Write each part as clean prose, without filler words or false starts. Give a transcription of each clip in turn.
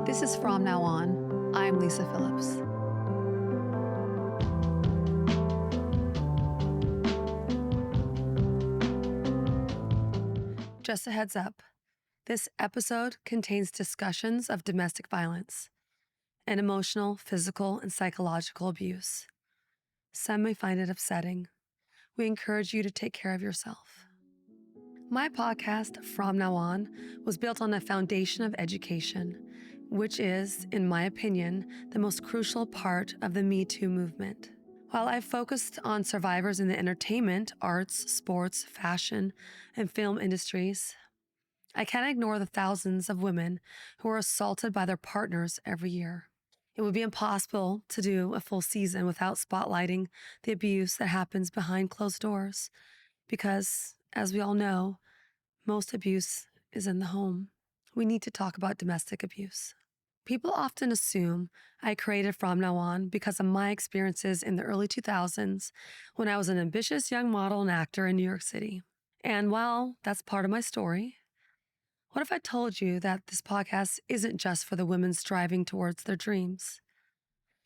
This is From Now On. I'm Lisa Phillips. Just a heads up, this episode contains discussions of domestic violence and emotional, physical, and psychological abuse. Some may find it upsetting. We encourage you to take care of yourself. My podcast, From Now On, was built on a foundation of education, which is, in my opinion, the most crucial part of the Me Too movement. While I've focused on survivors in the entertainment, arts, sports, fashion, and film industries, I can't ignore the thousands of women who are assaulted by their partners every year. It would be impossible to do a full season without spotlighting the abuse that happens behind closed doors, because, as we all know, most abuse is in the home. We need to talk about domestic abuse. People often assume I created From Now On because of my experiences in the early 2000s when I was an ambitious young model and actor in New York City. And while that's part of my story, what if I told you that this podcast isn't just for the women striving towards their dreams?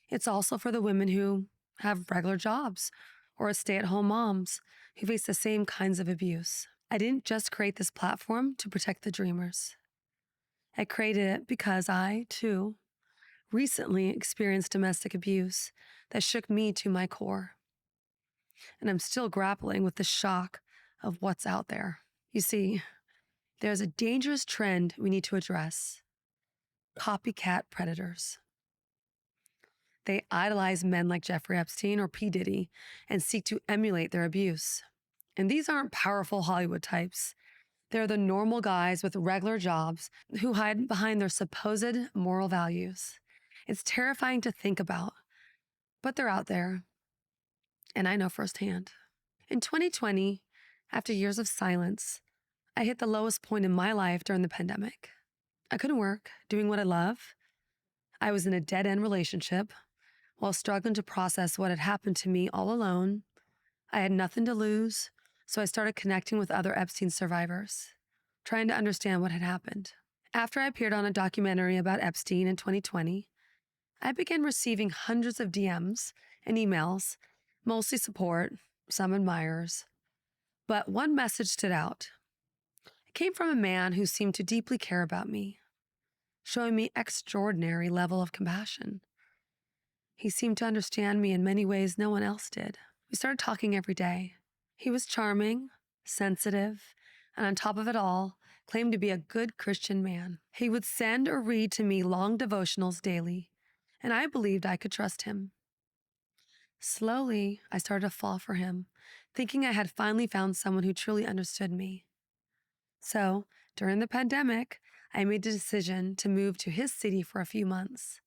It's also for the women who have regular jobs or stay-at-home moms who face the same kinds of abuse. I didn't just create this platform to protect the dreamers. I created it because I, too, recently experienced domestic abuse that shook me to my core. And I'm still grappling with the shock of what's out there. You see, there's a dangerous trend we need to address: copycat predators. They idolize men like Jeffrey Epstein or P. Diddy and seek to emulate their abuse. And these aren't powerful Hollywood types. They're the normal guys with regular jobs who hide behind their supposed moral values. It's terrifying to think about, but they're out there, and I know firsthand. In 2020, after years of silence, I hit the lowest point in my life during the pandemic. I couldn't work, doing what I love. I was in a dead-end relationship while struggling to process what had happened to me all alone. I had nothing to lose, so I started connecting with other Epstein survivors, trying to understand what had happened. After I appeared on a documentary about Epstein in 2020, I began receiving hundreds of DMs and emails, mostly support, some admirers. But one message stood out. It came from a man who seemed to deeply care about me, showing me extraordinary level of compassion. He seemed to understand me in many ways no one else did. We started talking every day. He was charming, sensitive, and on top of it all, claimed to be a good Christian man. He would send or read to me long devotionals daily, and I believed I could trust him. Slowly, I started to fall for him, thinking I had finally found someone who truly understood me. So, during the pandemic, I made the decision to move to his city for a few months.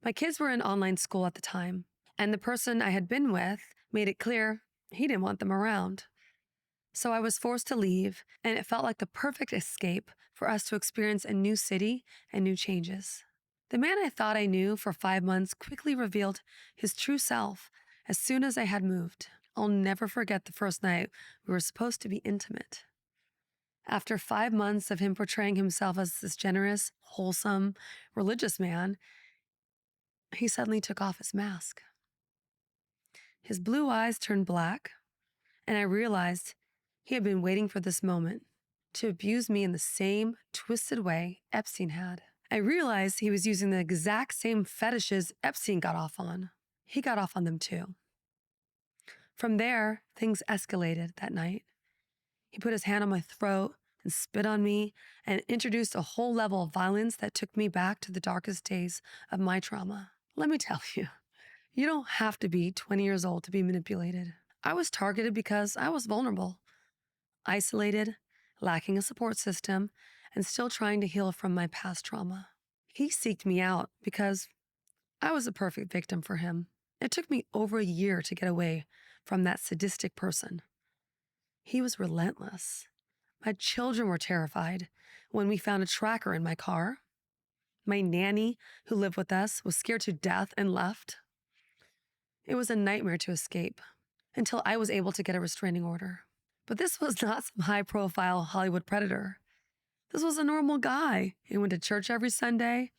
My kids were in online school at the time, and the person I had been with made it clear he didn't want them around. So I was forced to leave, and it felt like the perfect escape for us to experience a new city and new changes. The man I thought I knew for 5 months quickly revealed his true self as soon as I had moved. I'll never forget the first night we were supposed to be intimate. After 5 months of him portraying himself as this generous, wholesome, religious man, he suddenly took off his mask. His blue eyes turned black, and I realized he had been waiting for this moment to abuse me in the same twisted way Epstein had. I realized he was using the exact same fetishes Epstein got off on. He got off on them too. From there, things escalated that night. He put his hand on my throat and spit on me and introduced a whole level of violence that took me back to the darkest days of my trauma. Let me tell you, you don't have to be 20 years old to be manipulated. I was targeted because I was vulnerable, isolated, lacking a support system, and still trying to heal from my past trauma. He seeked me out because I was a perfect victim for him. It took me over a year to get away from that sadistic person. He was relentless. My children were terrified when we found a tracker in my car. My nanny, who lived with us, was scared to death and left. It was a nightmare to escape until I was able to get a restraining order. But this was not some high-profile Hollywood predator. This was a normal guy. He went to church every Sunday,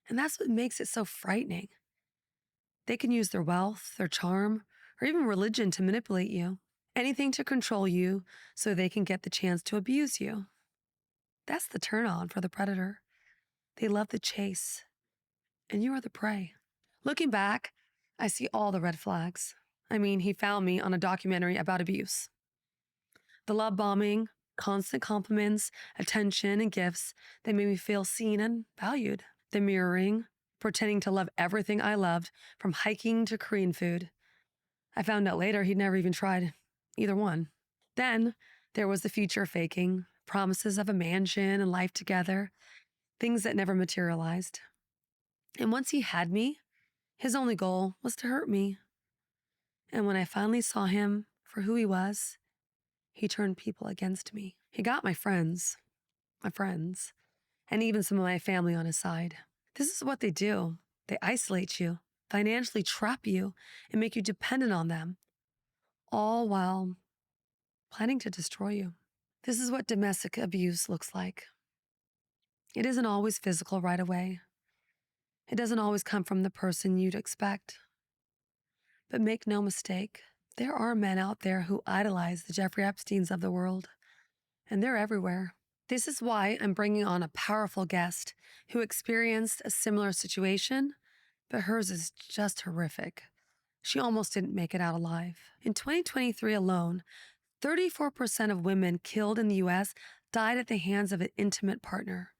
And that's what makes it so frightening. They can use their wealth, their charm, or even religion to manipulate you. Anything to control you so they can get the chance to abuse you. That's the turn on for the predator. They love the chase, and you are the prey. Looking back, I see all the red flags. I mean, he found me on a documentary about abuse. The love bombing, constant compliments, attention, and gifts that made me feel seen and valued. The mirroring, pretending to love everything I loved, from hiking to Korean food. I found out later he'd never even tried either one. Then there was the future faking, promises of a mansion and life together, things that never materialized. And once he had me, his only goal was to hurt me. And when I finally saw him for who he was, he turned people against me. He got my friends, and even some of my family on his side. This is what they do. They isolate you, financially trap you, and make you dependent on them, all while planning to destroy you. This is what domestic abuse looks like. It isn't always physical right away. It doesn't always come from the person you'd expect. But make no mistake, there are men out there who idolize the Jeffrey Epsteins of the world, and they're everywhere. This is why I'm bringing on a powerful guest who experienced a similar situation, but hers is just horrific. She almost didn't make it out alive. In 2023 alone, 34% of women killed in the US died at the hands of an intimate partner.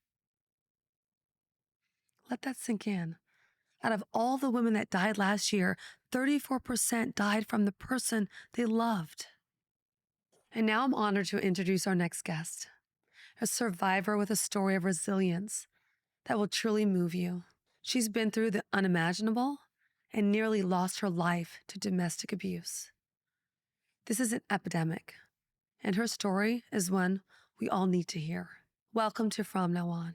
Let that sink in. Out of all the women that died last year, 34% died from the person they loved. And now I'm honored to introduce our next guest, a survivor with a story of resilience that will truly move you. She's been through the unimaginable and nearly lost her life to domestic abuse. This is an epidemic, and her story is one we all need to hear. Welcome to From Now On.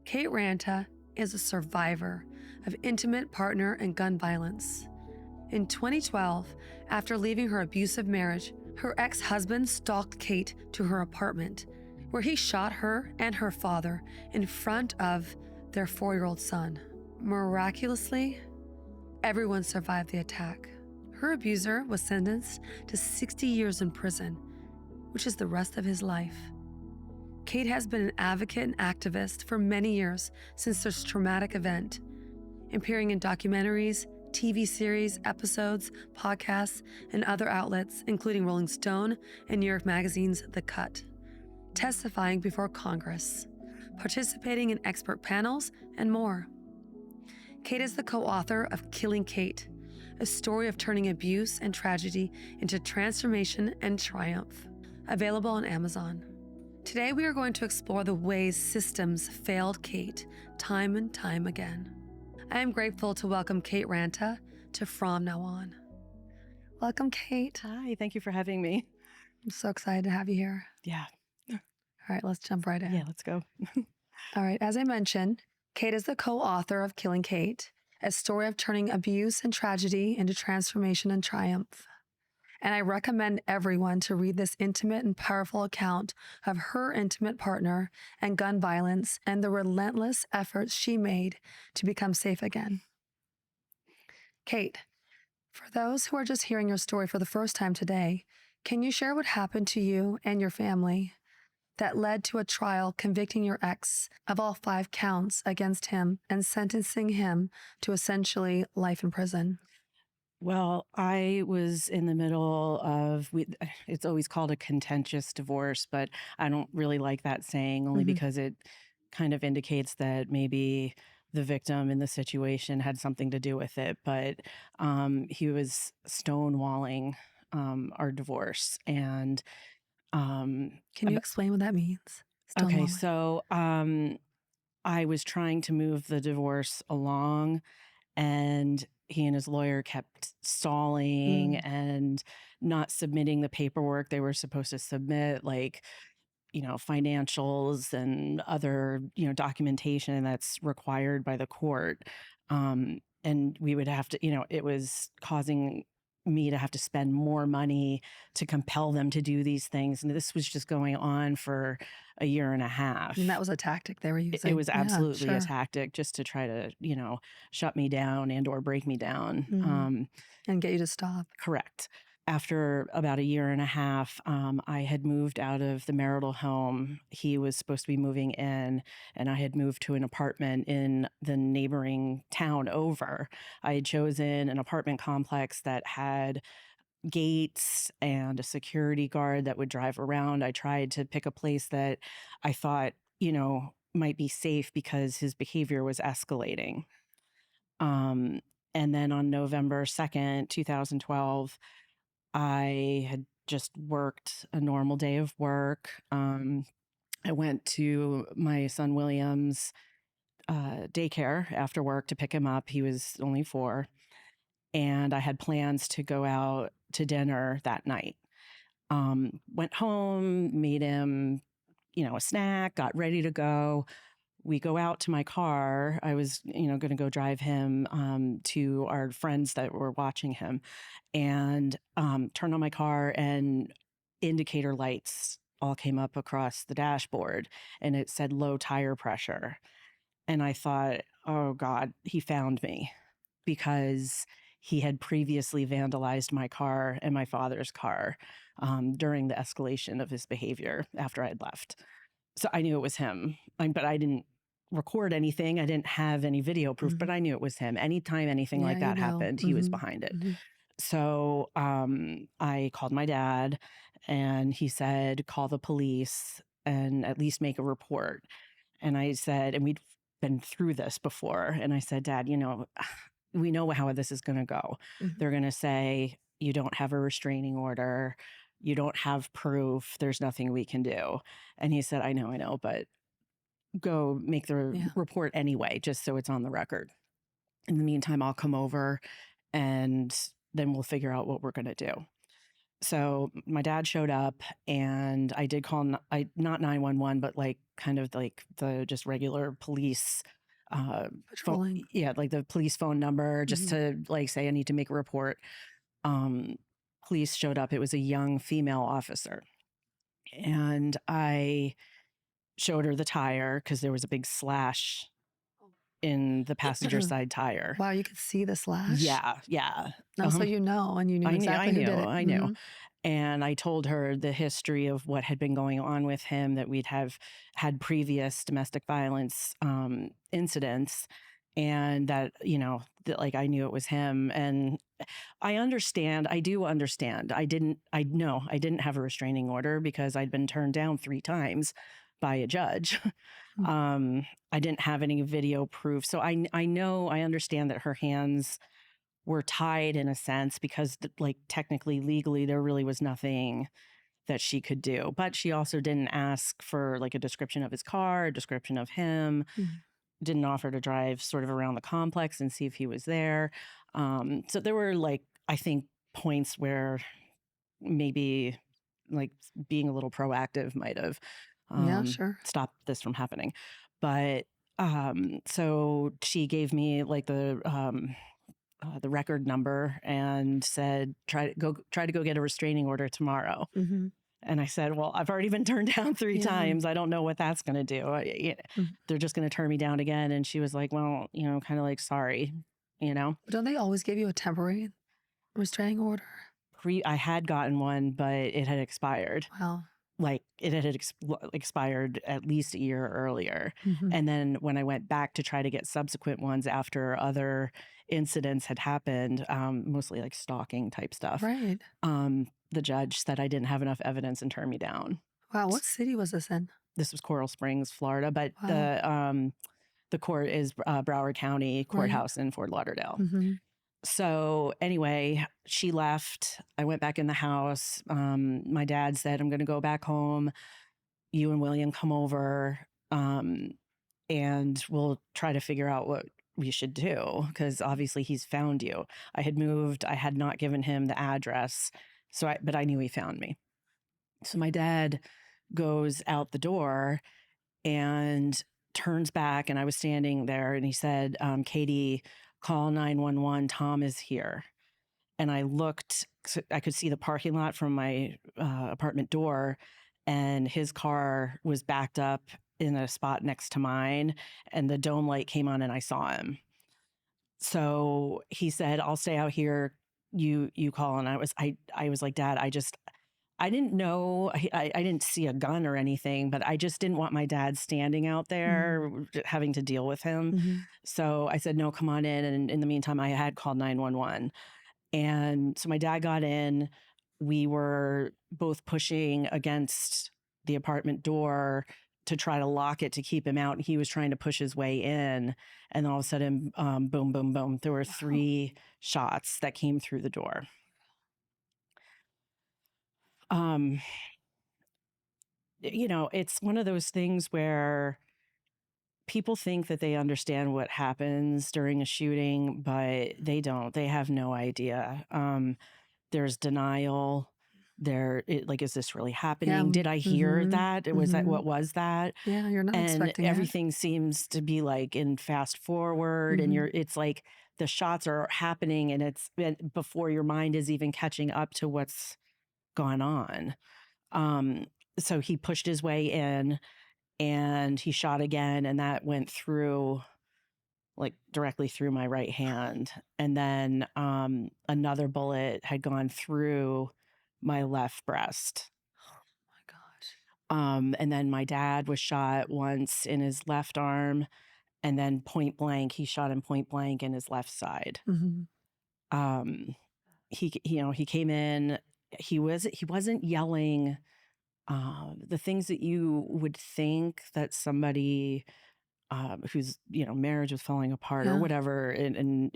Kate Ranta is a survivor of intimate partner and gun violence. In 2012, after leaving her abusive marriage, her ex-husband stalked Kate to her apartment, where he shot her and her father in front of their 4-year-old son. Miraculously, everyone survived the attack. Her abuser was sentenced to 60 years in prison, which is the rest of his life. Kate has been an advocate and activist for many years since this traumatic event, appearing in documentaries, TV series, episodes, podcasts, and other outlets, including Rolling Stone and New York Magazine's The Cut, testifying before Congress, participating in expert panels, and more. Kate is the co-author of Killing Kate, a story of turning abuse and tragedy into transformation and triumph, available on Amazon. Today, we are going to explore the ways systems failed Kate time and time again. I am grateful to welcome Kate Ranta to From Now On. Welcome, Kate. Hi, thank you for having me. I'm so excited to have you here. Yeah. All right, let's jump right in. Yeah, let's go. All right, as I mentioned, Kate is the co-author of Killing Kate, a story of turning abuse and tragedy into transformation and triumph. And I recommend everyone to read this intimate and powerful account of her intimate partner and gun violence and the relentless efforts she made to become safe again. Kate, for those who are just hearing your story for the first time today, can you share what happened to you and your family that led to a trial convicting your ex of all 5 counts against him and sentencing him to essentially life in prison? Well, I was in the middle of, it's always called a contentious divorce, but I don't really like that saying only because it kind of indicates that maybe the victim in the situation had something to do with it. But he was stonewalling our divorce. And Can you explain what that means? okay, Stonewalling. so I was trying to move the divorce along, and he and his lawyer kept stalling and not submitting the paperwork they were supposed to submit, like, financials and other, documentation that's required by the court. And we would have to, it was causing me to have to spend more money to compel them to do these things. And this was just going on for a year and a half. And that was a tactic they were using. It was absolutely yeah, a sure. tactic just to try to, shut me down and or break me down. And get you to stop. Correct. After about a year and a half, I had moved out of the marital home. He was supposed to be moving in, and I had moved to an apartment in the neighboring town over. I had chosen an apartment complex that had gates and a security guard that would drive around. I tried to pick a place that I thought, might be safe because his behavior was escalating. And then on November 2nd, 2012, I had just worked a normal day of work. I went to my son William's daycare after work to pick him up. He was only 4. And I had plans to go out to dinner that night. Went home, made him, a snack, got ready to go. We go out to my car. I was, going to go drive him to our friends that were watching him, and turned on my car, and indicator lights all came up across the dashboard, and it said low tire pressure. And I thought, oh God, he found me, because he had previously vandalized my car and my father's car during the escalation of his behavior after I had left. So I knew it was him, but I didn't record anything. I didn't have any video proof, but I knew it was him. Anytime anything like that happened, he was behind it. So I called my dad, and he said, call the police and at least make a report. And I said, and we'd been through this before. And I said, Dad, we know how this is going to go. They're going to say, you don't have a restraining order. You don't have proof. There's nothing we can do. And he said, I know, but go make the report anyway, just so it's on the record. In the meantime, I'll come over, and then we'll figure out what we're going to do. So my dad showed up, and I did call, not 911, but kind of like the just regular police Patrolling. like the police phone number, just to say I need to make a report. Police showed up. It was a young female officer, and I showed her the tire because there was a big slash in the passenger side tire. Wow, you could see the slash? Yeah. No, so and you knew exactly who did it. I knew. And I told her the history of what had been going on with him, that we'd have had previous domestic violence incidents, and that, that I knew it was him. And I do understand. I didn't have a restraining order because I'd been turned down 3 times by a judge. I didn't have any video proof. So I understand that her hands were tied in a sense, because technically, legally, there really was nothing that she could do. But she also didn't ask for a description of his car, a description of him, didn't offer to drive sort of around the complex and see if he was there. So there were I think points where maybe being a little proactive might have stopped this from happening. But so she gave me the record number and said, try to go get a restraining order tomorrow. And I said, well, I've already been turned down 3 times. I don't know what that's going to do. They're just going to turn me down again. And she was like, well, kind of sorry, But don't they always give you a temporary restraining order? I had gotten one, but it had expired. Wow. It had expired at least a year earlier. And then when I went back to try to get subsequent ones after other incidents had happened, mostly stalking type stuff, right? The judge said I didn't have enough evidence and turned me down. Wow. What city was this in? This was Coral Springs, Florida, but the court is Broward County Courthouse in Fort Lauderdale. So anyway, she left. I went back in the house. My dad said, I'm going to go back home. You and William come over, and we'll try to figure out what we should do, because obviously he's found you. I had moved. I had not given him the address, but I knew he found me. So my dad goes out the door and turns back, and I was standing there, and he said, Katie, call 911. Tom is here. and I looked, I could see the parking lot from my apartment door, and his car was backed up in a spot next to mine, and the dome light came on and I saw him. So he said, "I'll stay out here. You call." And I was like, "Dad, I didn't know, I didn't see a gun or anything, but I just didn't want my dad standing out there having to deal with him." Mm-hmm. So I said, "No, come on in." And in the meantime, I had called 911. And so my dad got in. We were both pushing against the apartment door to try to lock it to keep him out. And he was trying to push his way in. And all of a sudden, boom, boom, boom, there were 3 shots that came through the door. It's one of those things where people think that they understand what happens during a shooting, but they don't. They have no idea. There's denial. Is this really happening? Did I hear that? What was that? Yeah, you're not And expecting everything seems to be like in fast forward, and it's like the shots are happening, and it's before your mind is even catching up to what's gone on. So he pushed his way in, and he shot again, and that went through, like, directly through my right hand. And then another bullet had gone through my left breast. My gosh. And then my dad was shot once in his left arm, and then point blank, he shot him point blank in his left side. He came in, he wasn't yelling the things that you would think that somebody whose marriage was falling apart or whatever, and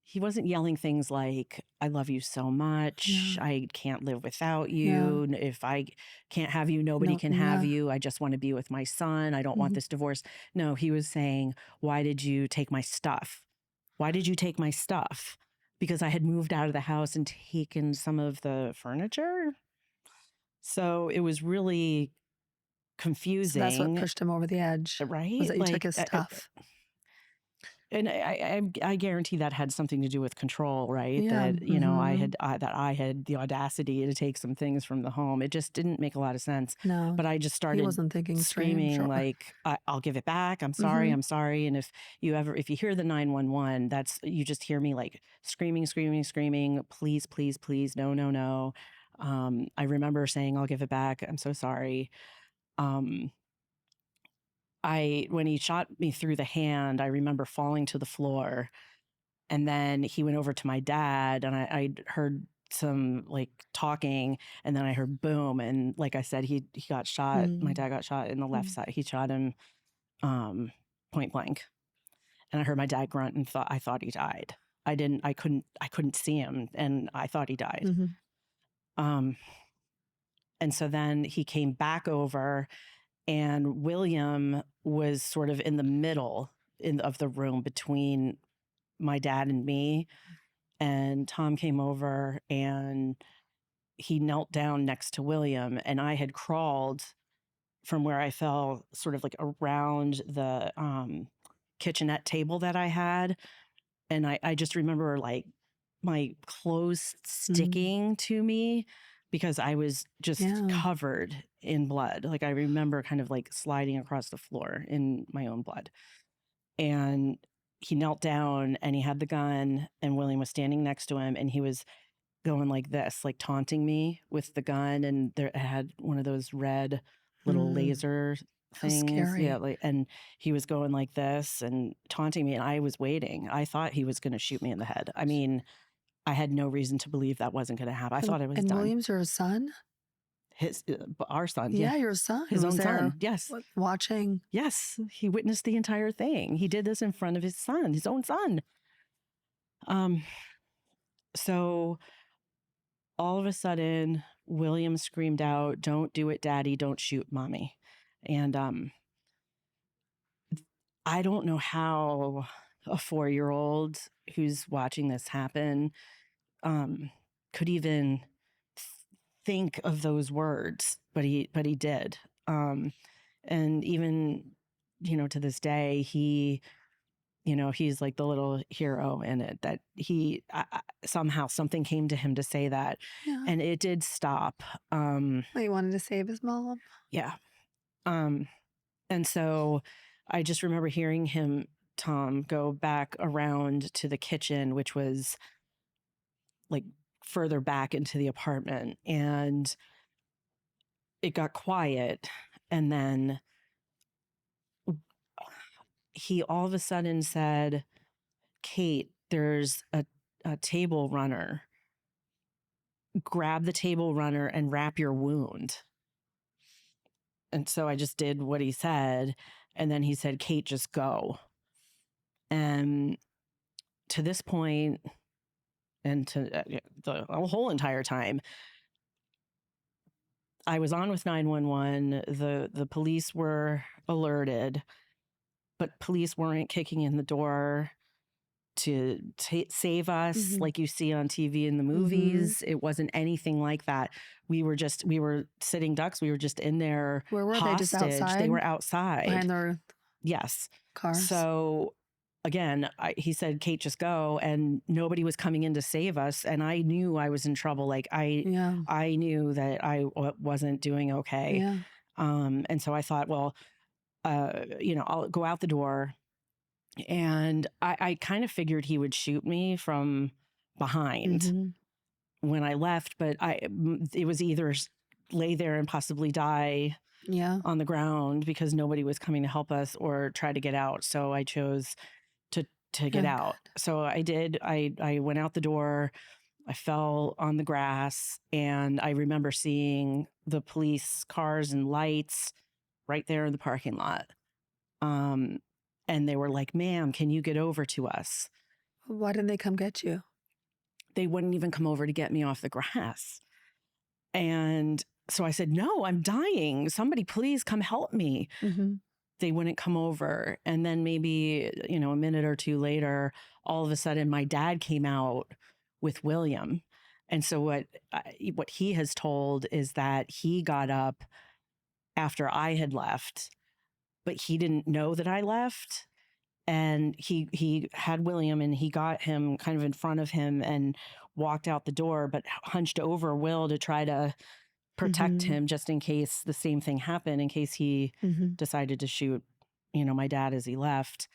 he wasn't yelling things like, "I love you so much. I can't live without you. If I can't have you, nobody can have you. I just want to be with my son. I don't want this divorce." No, he was saying, "Why did you take my stuff? Why did you take my stuff?" Because I had moved out of the house and taken some of the furniture. So it was really So that's what confusing, pushed him over the edge. right? Was that you took Like, his stuff? and I guarantee that had something to do with control, right? Yeah. That I had the audacity to take some things from the home. It just didn't make a lot of sense. No. But I just He started wasn't thinking straight, I'm screaming sure. like, "I'll give it back. I'm sorry. I'm sorry." And if you hear the 911, you just hear me like screaming, screaming, screaming, "Please, please, please, no, no, no." I remember saying, "I'll give it back. I'm so sorry." When he shot me through the hand, I remember falling to the floor, and then he went over to my dad, and I heard some like talking, and then I heard boom, and like I said, he got shot. My dad got shot in the left side. He shot him point blank, and I heard my dad grunt and I thought he died. I couldn't see him, and I thought he died. And so then he came back over, and William was sort of in the middle of the room between my dad and me. And Tom came over, and he knelt down next to William, and I had crawled from where I fell sort of like around the kitchenette table that I had. And I just remember like my clothes sticking to me because I was just covered in blood. Like I remember kind of like sliding across the floor in my own blood. And he knelt down, and he had the gun, and William was standing next to him, and he was going like this, like taunting me with the gun. And it had one of those red little laser How things. scary. Yeah. And he was going like this and taunting me, and I was waiting. I thought he was going to shoot me in the head. I mean, I had no reason to believe that wasn't going to happen. I thought it was and done. William's your son? Our son. Yeah, your son. His was own there son. Yes. Watching. Yes. He witnessed the entire thing. He did this in front of his son, his own son. So all of a sudden, William screamed out, "Don't do it, Daddy. Don't shoot Mommy." And I don't know how a 4-year-old who's watching this happen could even think of those words, but he did. And even, to this day, he he's like the little hero in it, that somehow something came to him to say that. Yeah. And it did stop. He wanted to save his mom. Yeah. And so I just remember hearing him, Tom, go back around to the kitchen, which was like further back into the apartment, and it got quiet. And then he all of a sudden said, Kate, there's a table runner. Grab the table runner and wrap your wound. And so I just did what he said. And then he said, Kate, just go. And to this point, and to the whole entire time, I was on with 911. The police were alerted, but police weren't kicking in the door to save us like you see on TV in the movies. It wasn't anything like that. We were sitting ducks. We were just in there. Where were they? Just hostage. outside? They were outside. Behind their Yes. cars. So again, he said, Kate, just go. And nobody was coming in to save us. And I knew I was in trouble. Like I knew that I wasn't doing okay. Yeah. And so I thought, well, I'll go out the door. And I kind of figured he would shoot me from behind when I left, but it was either lay there and possibly die on the ground because nobody was coming to help us, or try to get out. So I chose to get out. God. So I did. I went out the door. I fell on the grass, and I remember seeing the police cars and lights right there in the parking lot. And they were like, ma'am, can you get over to us? Why didn't they come get you? They wouldn't even come over to get me off the grass. And so I said, no, I'm dying. Somebody please come help me. They wouldn't come over. And then maybe, a minute or two later, all of a sudden my dad came out with William. And so what he has told is that he got up after I had left, but he didn't know that I left. And he had William, and he got him kind of in front of him and walked out the door, but hunched over Will to try to protect him just in case the same thing happened, in case he decided to shoot, my dad as he left.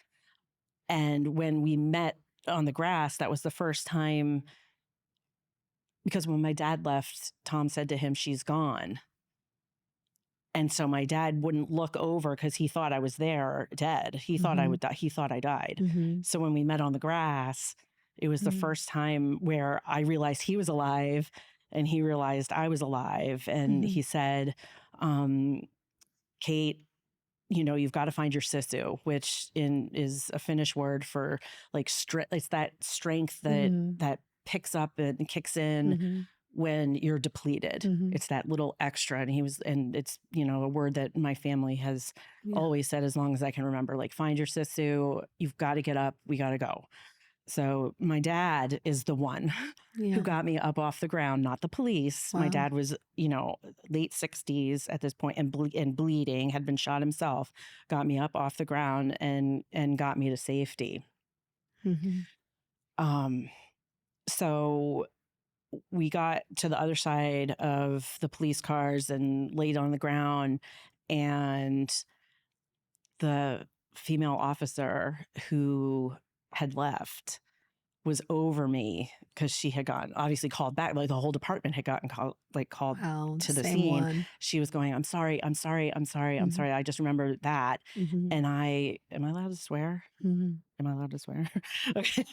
And when we met on the grass, that was the first time, because when my dad left, Tom said to him, she's gone. And so my dad wouldn't look over because he thought I was there dead. He thought I would die. He thought I died. So when we met on the grass, it was the first time where I realized he was alive and he realized I was alive. And he said, Kate, you've got to find your sisu, which is a Finnish word for like, it's that strength that picks up and kicks in when you're depleted. It's that little extra. And it's, a word that my family has always said as long as I can remember, like, find your sisu, you've got to get up, we got to go. So my dad is the one who got me up off the ground, not the police. Wow. My dad was, late 60s at this point and bleeding, had been shot himself, got me up off the ground and got me to safety. So we got to the other side of the police cars and laid on the ground, and the female officer who had left was over me because she had gotten obviously called back. Like the whole department had gotten called to the scene. One. She was going, I'm sorry. I'm sorry. I just remember that. And am I allowed to swear? Am I allowed to swear? Okay.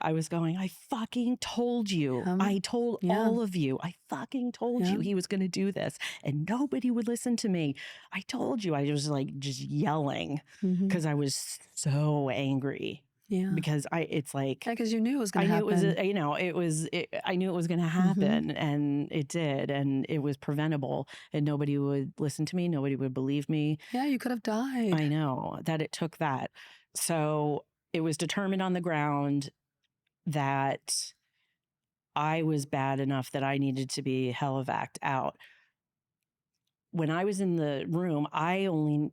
I was going, I fucking told you. I told all of you. I fucking told you he was going to do this, and nobody would listen to me. I told you. I was like just yelling because I was so angry. Yeah, because because you knew it was going to happen. I knew it was going to happen, and it did, and it was preventable, and nobody would listen to me. Nobody would believe me. Yeah, you could have died. I know that it took that. So it was determined on the ground that I was bad enough that I needed to be helivac'd out. When I was in the room, I only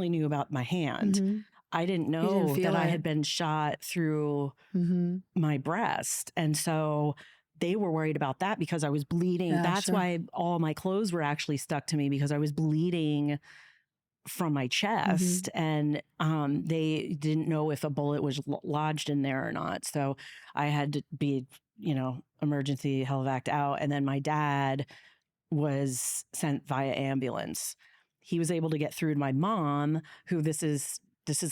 knew about my hand. I didn't You didn't know feel that I it. had been shot through my breast. And so they were worried about that because I was bleeding. Yeah, That's sure. why all my clothes were actually stuck to me, because I was bleeding from my chest, and they didn't know if a bullet was lodged in there or not. So I had to be, emergency helivac'd out. And then my dad was sent via ambulance. He was able to get through to my mom, who this is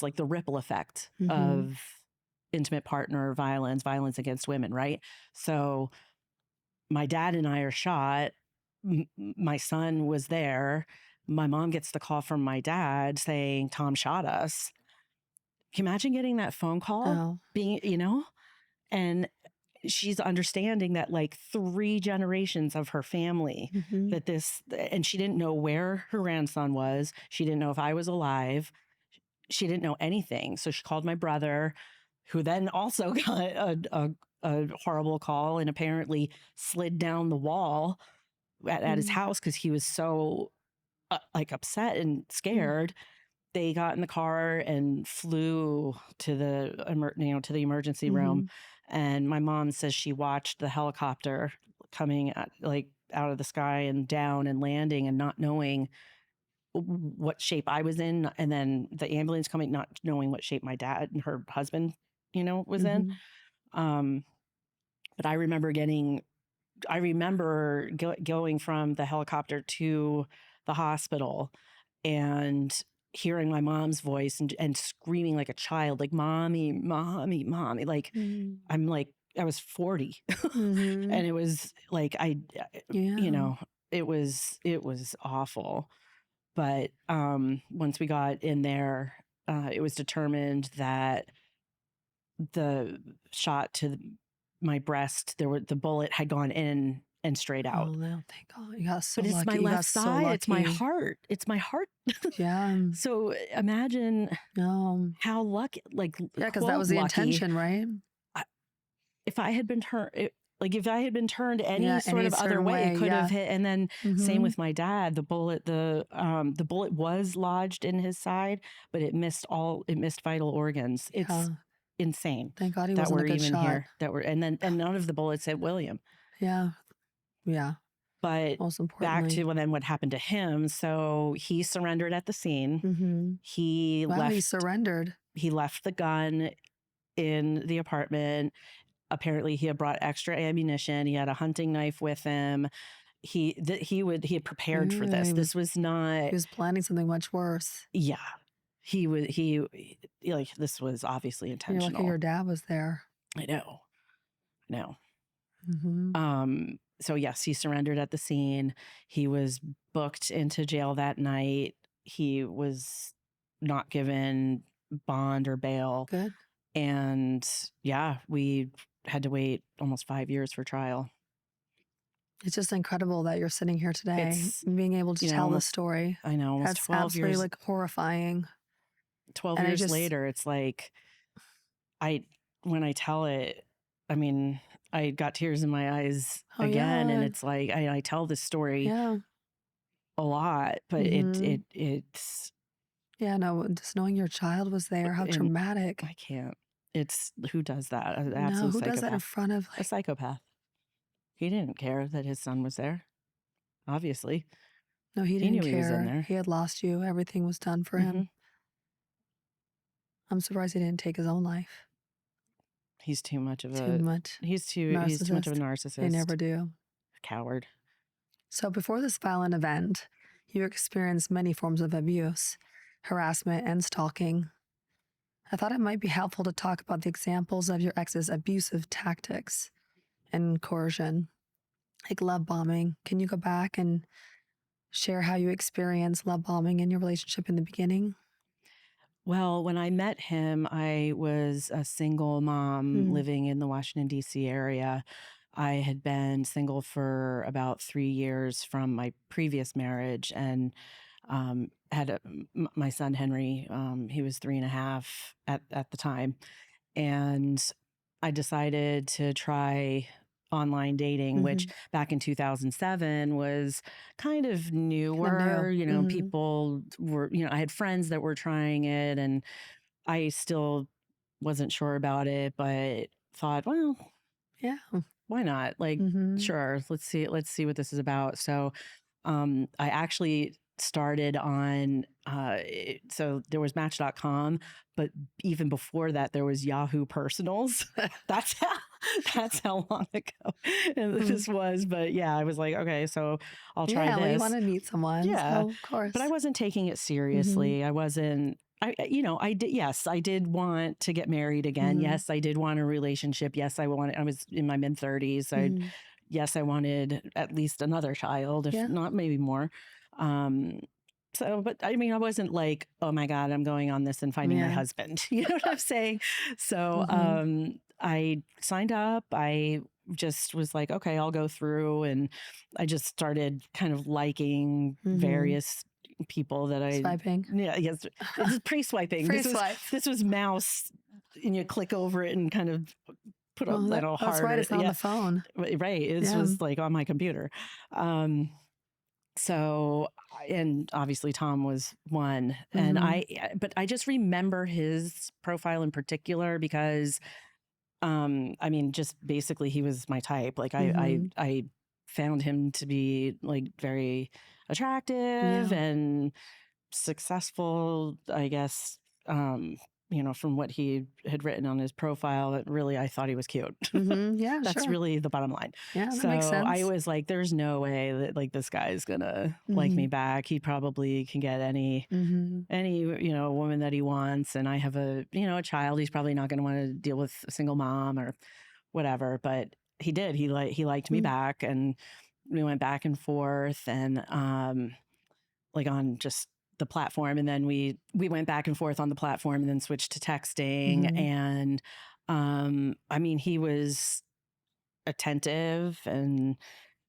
like the ripple effect of intimate partner violence against women, right? So my dad and I are shot. My son was there. My mom gets the call from my dad saying Tom shot us. Can you imagine getting that phone call? Oh. Being, and she's understanding that like 3 generations of her family that this, and she didn't know where her grandson was. She didn't know if I was alive. She didn't know anything. So she called my brother, who then also got a horrible call and apparently slid down the wall at his house because he was so like upset and scared. They got in the car and flew to the to the emergency room. And my mom says she watched the helicopter coming like out of the sky and down and landing and not knowing what shape I was in, and then the ambulance coming, not knowing what shape my dad and her husband, was in. But I remember going from the helicopter to the hospital and hearing my mom's voice and screaming like a child, like mommy, mommy, mommy. Like I'm like, I was 40 and it was like, Yeah. it was awful. But once we got in there, it was determined that the shot to my breast, the bullet had gone in and straight out. Oh, no, thank God. You got so But it's lucky. my You got left so side. It's my lucky. heart. It's my heart. Yeah. So imagine No. how lucky, like, Yeah, because that quote was the lucky. intention, right? If I had been turned, like if I had been turned any Yeah, sort any of other certain way, it way, could have yeah. hit. And then same with my dad. The bullet was lodged in his side, but it missed vital organs. It's Yeah. insane Thank God he that wasn't a we're good even shot. here. And none of the bullets hit William. Yeah. Yeah. But Most back to importantly. then what happened to him. So he surrendered at the scene. He Wow, he left. surrendered. He left the gun in the apartment. Apparently, he had brought extra ammunition. He had a hunting knife with him. He had prepared for Yeah, this. he This was not. was planning something much worse. Yeah, he like, this was obviously You're lucky intentional. your dad was there. I know. So yes, he surrendered at the scene. He was booked into jail that night. He was not given bond or bail. Good. And yeah, we had to wait almost 5 years for trial. It's just incredible that you're sitting here today, It's, being able to tell the almost, story. I know, almost That's 12 absolutely years, like horrifying. 12 And years later, it's like, when I tell it, I mean, I got tears in my eyes Oh again. And yeah. it's like, I tell this story Yeah. a lot, but it's, Yeah, no, just knowing your child was there, how and traumatic. I can't. It's, who does that? An No, absolute who does that in psychopath. front of A psychopath. He didn't care that his son was there. Obviously, No, he he didn't knew he was in care. there. He had lost you. Everything was done for him. I'm surprised he didn't take his own life. He's too much of Too much. he's too much of a narcissist. They never do. Coward. So before this violent event, you experienced many forms of abuse, harassment, and stalking. I thought it might be helpful to talk about the examples of your ex's abusive tactics and coercion, like love bombing. Can you go back and share how you experienced love bombing in your relationship in the beginning? Well, when I met him, I was a single mom living in the Washington, D.C. area. I had been single for about 3 years from my previous marriage, and had my son, Henry. He was 3.5 at the time. And I decided to try online dating, which back in 2007 was kind of newer. Kinda new. People were, I had friends that were trying it, and I still wasn't sure about it, but thought, well, Yeah. why not? Like, Mm-hmm. sure, let's see what this is about. So I actually started on so there was match.com, but even before that there was Yahoo Personals. that's how that's how long ago this was. But yeah, I was like, okay, so I'll try Yeah. Well, you want this. to meet someone, Yeah, so of but I course. wasn't taking it Mm-hmm. seriously. I wasn't. I did. Yes, I did want to get married again. Mm-hmm. Yes, I did want a relationship. Yes, I wanted. I was in my mid 30s. Mm-hmm. Yes, I wanted at least another child, if Yeah. not maybe more. Um, so, but I mean, I wasn't like, oh my God, I'm going on this and finding my Yeah. husband. You know what I'm saying? So, Mm-hmm. I signed up. I just was like, okay, I'll go through. And I just started kind of liking Mm-hmm. various people that Swiping. yeah, yes, this is pre-swiping. Free swipe. This was mouse, and you click over it and kind of put a Well, little that's right. harder. It's not on Yeah, the phone. right. This Yeah. was like on my computer. Um, so, and obviously Tom was one, and Mm-hmm. but I just remember his profile in particular because, I mean, just basically he was my type. Like Mm-hmm. I found him to be like very attractive Yeah. and successful, I guess. From what he had written on his profile, really, I thought he was cute. Mm-hmm. Yeah. That's Sure. really the bottom line. Yeah. That makes So I sense. was like, there's no way that like this guy's gonna like Mm-hmm. me back. He probably can get Mm-hmm. any woman that he wants, and I have a child. He's probably not going to want to deal with a single mom or whatever. But he did. He liked me back, and we went back and forth, and like on just the platform, and then we went back and forth on the platform, and then switched to texting. Mm-hmm. And I mean, he was attentive and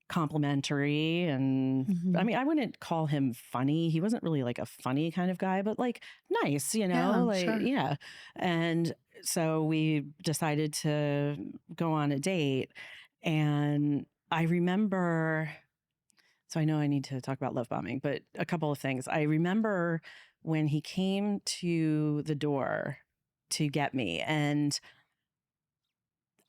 complimentary, and I Mm-hmm. mean, I wouldn't call him funny. He wasn't really like a funny kind of guy, but like nice, Yeah. like Sure. yeah. And so we decided to go on a date, and I remember, so I know I need to talk about love bombing, but a couple of things. I remember when he came to the door to get me, and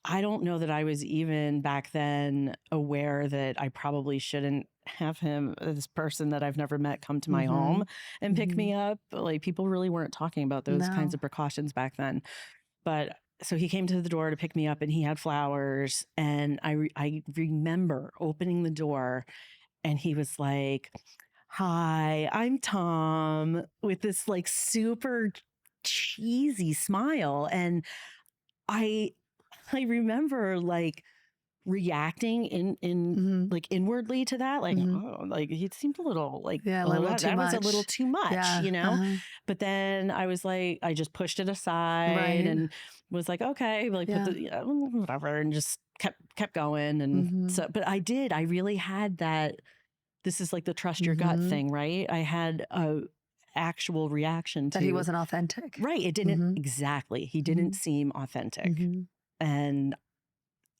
I don't know that I was even back then aware that I probably shouldn't have him, this person that I've never met, come to my Mm-hmm. home and pick Mm-hmm. me up. Like, people really weren't talking about those kinds No. of precautions back then. But so he came to the door to pick me up, and he had flowers. And I remember opening the door, and he was like, "Hi, I'm Tom," with this like super cheesy smile. And I I remember like reacting in Mm-hmm. like inwardly to that, like, Mm-hmm. oh, like he seemed a little like, Yeah. A oh, little that, too that was a little much. too much, Yeah. you know? Uh-huh. But then I was like, I just pushed it aside Right. and was like, okay, like put Yeah. the, whatever, and just kept going. And Mm-hmm. so, but I really had that, this is like the trust your gut Mm-hmm. thing, right? I had a actual reaction That he to, wasn't authentic. right. It didn't, Mm-hmm. exactly. He Mm-hmm. didn't seem authentic. Mm-hmm. And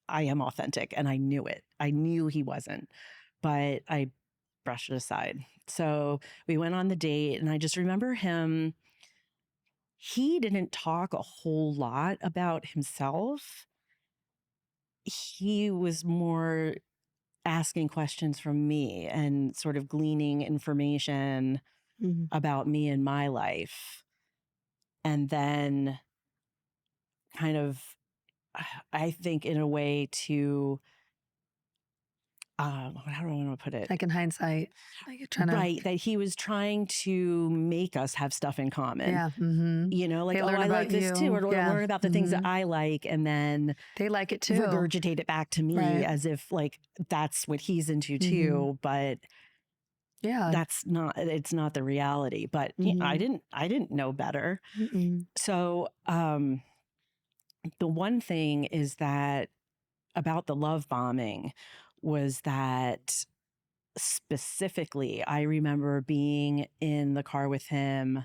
I am authentic, and I knew it. I knew he wasn't, but I brushed it aside. So we went on the date, and I just remember him. He didn't talk a whole lot about himself. He was more asking questions from me and sort of gleaning information Mm-hmm. about me and my life. And then kind of, I think, in a way to, how do I want to put it? Like in hindsight, like you're trying to, Right, that he was trying to make us have stuff in common. yeah. Mm-hmm. Like, Hey, oh, learn I like about this too, you. or Yeah. learn about the things that Mm-hmm. I like, and then They like it too. regurgitate it back to me Right. as if like that's what he's into Mm-hmm. too. But Yeah. it's not the reality. But Mm-hmm. I didn't know better. Mm-hmm. So the one thing is that about the love bombing was that specifically, I remember being in the car with him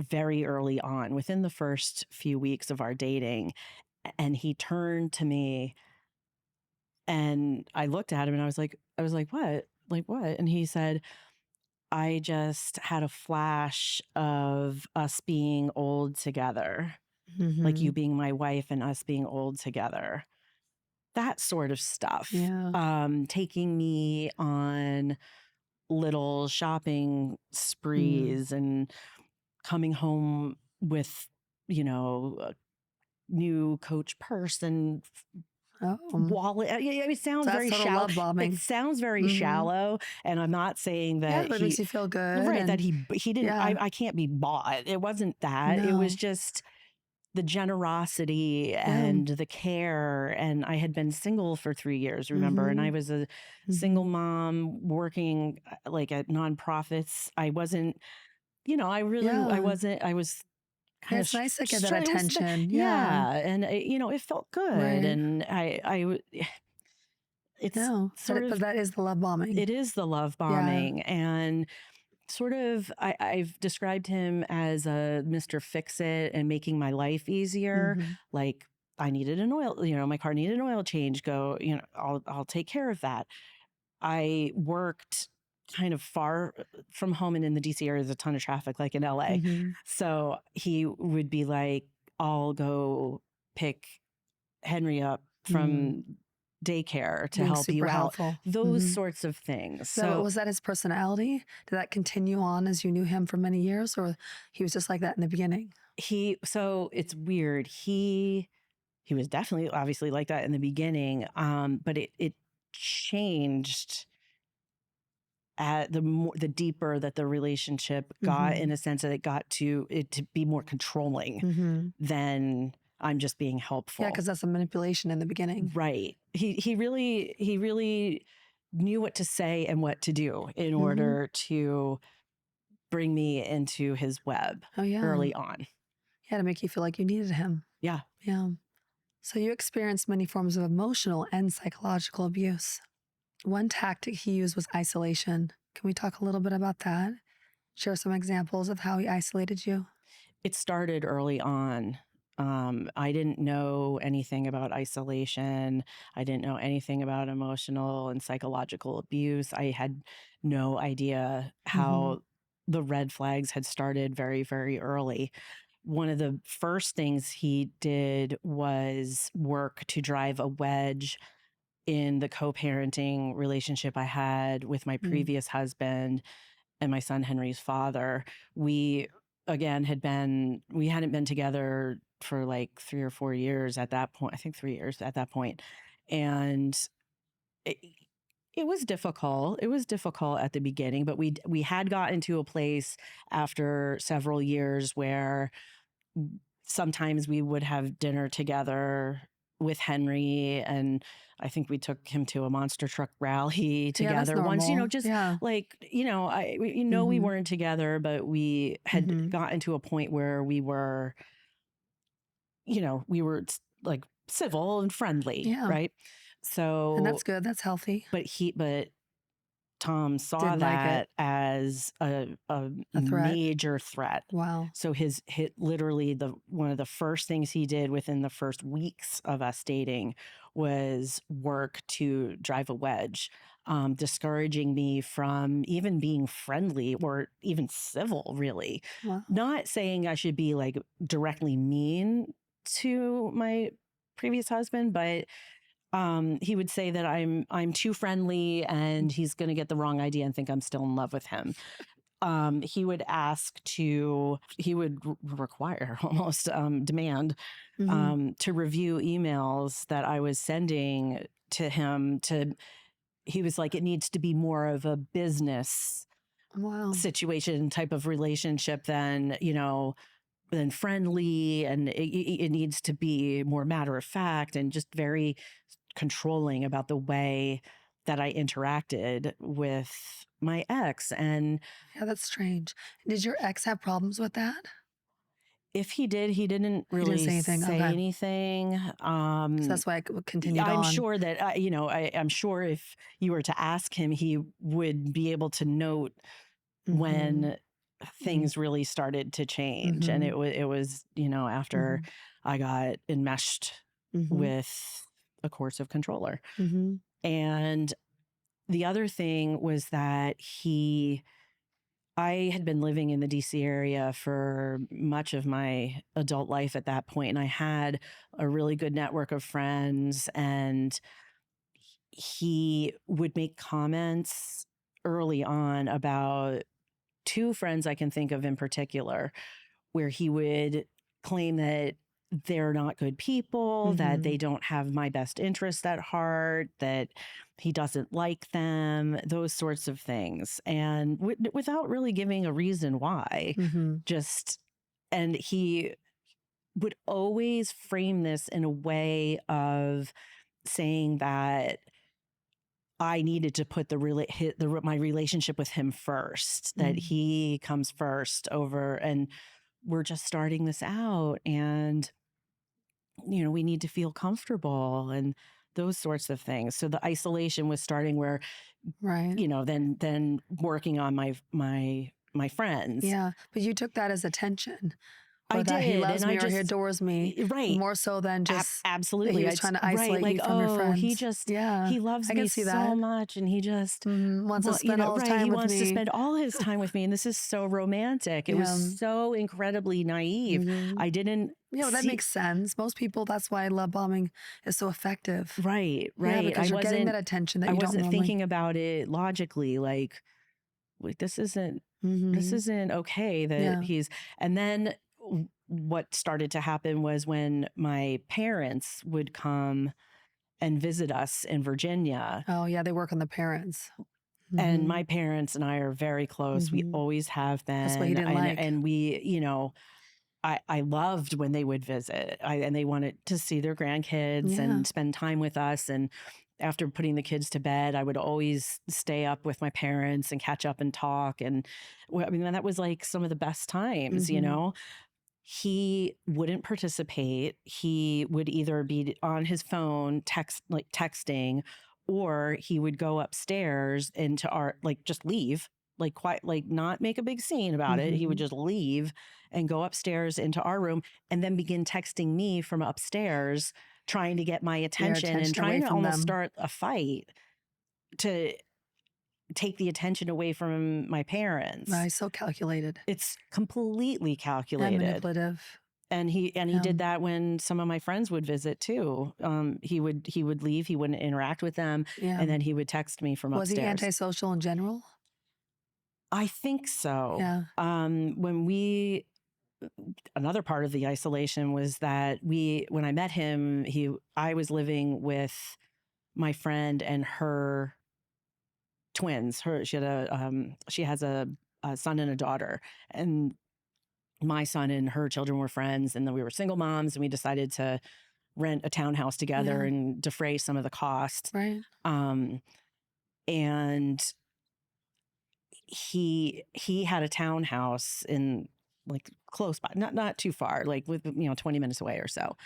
very early on, within the first few weeks of our dating. And he turned to me, and I looked at him, and I was like, what? Like, what? And he said, I just had a flash of us being old together, like you being my wife and us being old together. That sort of stuff. Yeah. Taking me on little shopping sprees and coming home with, a new Coach purse and Oh. wallet. It sounds So that's very total shallow. love It bombing. sounds very shallow, and I'm not saying Yeah, that but it makes you feel good. right, that And he didn't. yeah. I can't be bought. It wasn't that. It was No. just the generosity Yeah. and the care. And I had been single for 3 years, remember? And I Mhm. was a single mom working like at nonprofits. I wasn't, I Yeah. wasn't, I was Yeah, kind of it's nice to get that it was attention. Yeah. yeah. And it felt good. Right. And it's No. sort But of, that is the love bombing. it is the love Yeah. bombing. And sort of, I've described him as a Mr. Fix It and making my life easier. Mhm. Like I needed an oil, my car needed an oil change. Go, I'll take care of that. I worked kind of far from home, and in the DC area, there's a ton of traffic, like in LA. Mhm. So he would be like, I'll go pick Henry up Mm. from daycare to Being help you super out. helpful. Those Mhm. sorts of things. So So was that his personality? Did that continue on as you knew him for many years, or he was just like that in the beginning? so it's weird. He was definitely obviously like that in the beginning. But it changed at the deeper that the relationship got, in Mhm. a sense that it got to be more controlling Mhm. than I'm just being Yeah, helpful. because that's a manipulation in the beginning. Right. He really knew what to say and what to do in Mhm. order to bring me into his web Oh yeah. early on. Yeah, to make you feel like you needed him. Yeah. Yeah. So you experienced many forms of emotional and psychological abuse. One tactic he used was isolation. Can we talk a little bit about that? Share some examples of how he isolated you? It started early on. I didn't know anything about isolation. I didn't know anything about emotional and psychological abuse. I had no idea Mhm. how the red flags had started very, very early. One of the first things he did was work to drive a wedge in the co parenting relationship I had with my Mm. previous husband and my son Henry's father. We again we hadn't been together for like 3 or 4 years at that point. I think 3 years at that point. And it, it was difficult. It was difficult at the beginning, but we had gotten to a place after several years where sometimes we would have dinner together with Henry, and I think we took him to a monster truck rally Yeah, that's together once, normal. just Yeah. like, we Mhm. weren't together, but we had Mhm. gotten to a point where we were like civil and friendly, Yeah. right? And So, that's good. That's healthy. but Tom saw Didn't like it. that as a A threat. major threat. Wow. So his hit literally the one of the first things he did within the first weeks of us dating was work to drive a wedge, discouraging me from even being friendly or even civil, really. Wow. Not saying I should be like directly mean to my previous husband, but he would say that I'm too friendly and he's going to get the wrong idea and think I'm still in love with him. He would require almost demand Mhm. to review emails that I was sending to him. He was like, it needs to be more of a business Wow. situation type of relationship than friendly, and it needs to be more matter of fact and just very controlling about the way that I interacted with my ex. And Yeah, that's strange. Did your ex have problems with that? if he did, he didn't He didn't really say anything. say Okay. anything. So that's why it continued I'm on. sure that, I'm sure if you were to ask him, he would be able to note Mhm. when things really started to change. And Mhm. it was, after Mhm. I got enmeshed Mhm. with a coercive controller. Mhm. And the other thing was that he I had been living in the DC area for much of my adult life at that point, and I had a really good network of friends, and he would make comments early on about two friends I can think of in particular, where he would claim that they're not good people, that they don't have my best interest at heart, that he doesn't like them, those sorts of things. And without really giving a reason why, Mm-hmm. just, and he would always frame this in a way of saying that I needed to put my relationship with him first, that he comes first over, and we're just starting this out, and we need to feel comfortable and those sorts of things. So the isolation was starting where, Right. then working on my friends. Yeah. But you took that as attention, I or that he did, loves and I me or he just adores me, right. more so than just that he Absolutely. was trying to Right. isolate Like, you from your oh, friends. Yeah. he loves I can me see so that. much. And he just, Wants to spend all his right. He time with wants to me. spend all his time with me. And this is so romantic. It was Yeah. so incredibly naive. I didn't Yeah, well, that see. makes sense. Most people, that's why love bombing is so effective. Right. Yeah, Right. because you're getting that attention that I you don't wasn't normally. thinking about it logically. Like, wait, this isn't okay that Yeah. he's, and then what started to happen was when my parents would come and visit us in Virginia. Oh, yeah, they work on the parents. And my parents and I are very close. We Mhm. always have That's what he been. didn't like. And we, I loved when they would visit. And they wanted to see their grandkids Yeah. and spend time with us. And after putting the kids to bed, I would always stay up with my parents and catch up and talk. And I mean, that was like some of the best times, He wouldn't participate. He would either be on his phone, texting, or he would go upstairs into our, like, just leave, like, quiet, like, not make a big scene about it. He would just leave and go upstairs into our room and then begin texting me from upstairs, trying to get my Your attention and attention away trying to from almost them. start a fight to take the attention away from my parents. Right, so calculated It's completely and calculated. manipulative. And he Yeah. did that when some of my friends would visit too. He would leave, he wouldn't interact with them, Yeah. and then he would text me from Was he upstairs. antisocial in general? I think so. Yeah. Another part of the isolation was that when I met him, I was living with my friend and her twins. She has a son and a daughter, and my son and her children were friends, and then we were single moms, and we decided to rent a townhouse together Yeah. and defray some of the costs. Right. And he had a townhouse in, like, close by, not too far, like, with 20 minutes away or so.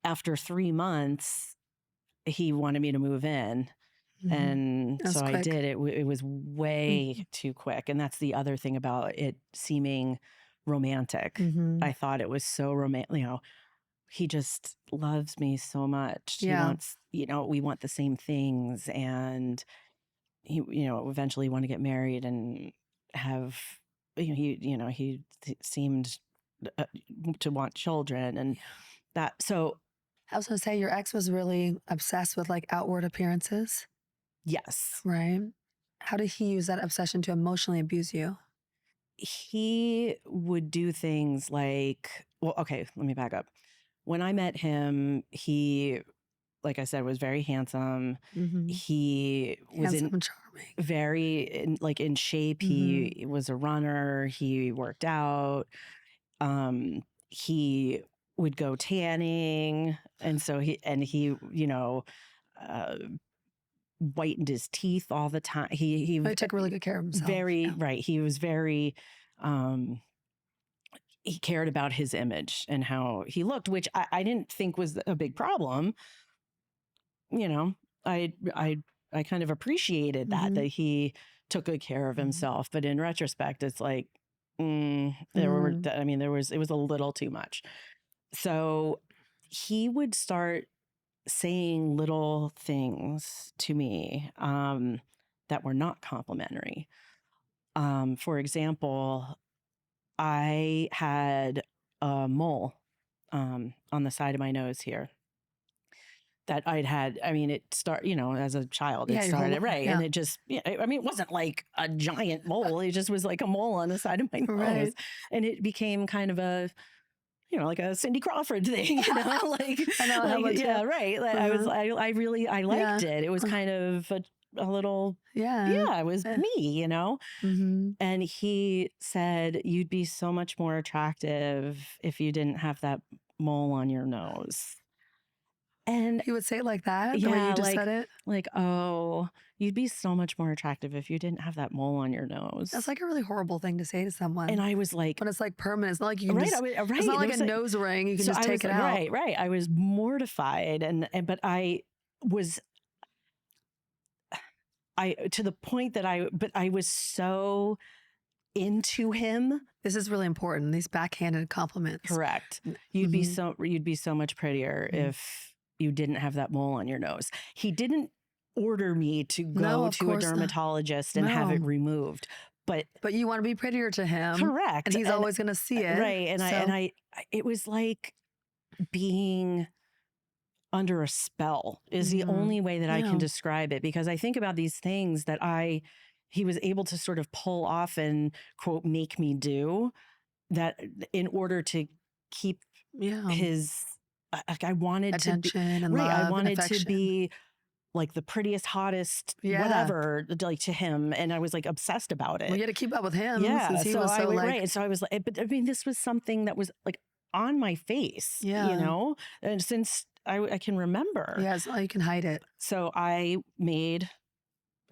After 3 months, he wanted me to move in. And That's so I quick. did. It was way too quick. And that's the other thing about it seeming romantic. I thought it was so romantic. He just loves me so much. He Yeah. wants, we want the same things. And he, eventually want to get married and have, he seemed to want children and that. So I was gonna say your ex was really obsessed with like outward appearances, yes, right? How did he use that obsession to emotionally abuse you? he would do things like, well, okay, let me back up. When I met him, he, like I said, was very handsome. He was Handsome and charming. very in shape. He was a runner. He worked out. He would go tanning, and so he uh, whitened his teeth all the time. He He took really good care of himself. very Yeah. right. He was very he cared about his image and how he looked, which I didn't think was a big problem. I kind of appreciated that he took good care of himself, but in retrospect, it's like, it was a little too much. So he would start saying little things to me that were not complimentary. For example, I had a mole on the side of my nose here that I'd had. I mean, as a child, it Yeah, your whole started, right. yeah. And it just, I mean, it wasn't like a giant mole. It just was like a mole on the side of my nose. Right. And it became kind of a, like a Cindy Crawford thing, like, I know, I have one yeah, too. right. Like, I liked it. It was kind of a little, Yeah. it was Eh. me, Mm-hmm. And he said, you'd be so much more attractive if you didn't have that mole on your nose. And He would say it like that, the way you just said it. like, oh, you'd be so much more attractive if you didn't have that mole on your nose. That's like a really horrible thing to say to someone. And I was like, when it's like permanent, it's not like you can right, just, right. it's not like a nose ring. You can just take it out. Right. I was mortified. But I was, to the point that I was so into him. This is really important. These backhanded compliments. Correct. You'd be so much prettier if you didn't have that mole on your nose. He didn't order me to go to a dermatologist and have it removed. But you want to be prettier to him. Correct. And he's always going to see it. Right. And it was like being under a spell is the only way that I can describe it, because I think about these things that he was able to sort of pull off and, quote, make me do that in order to keep his, I wanted attention to be, and right. love I wanted and to be like the prettiest, hottest, whatever, like to him. And I was like obsessed about it. Well, you had to keep up with him. Yeah. Since he was so right. So I was like, but I mean, this was something that was like on my face, and since I can remember. Yeah, it's not like you can hide it. So I made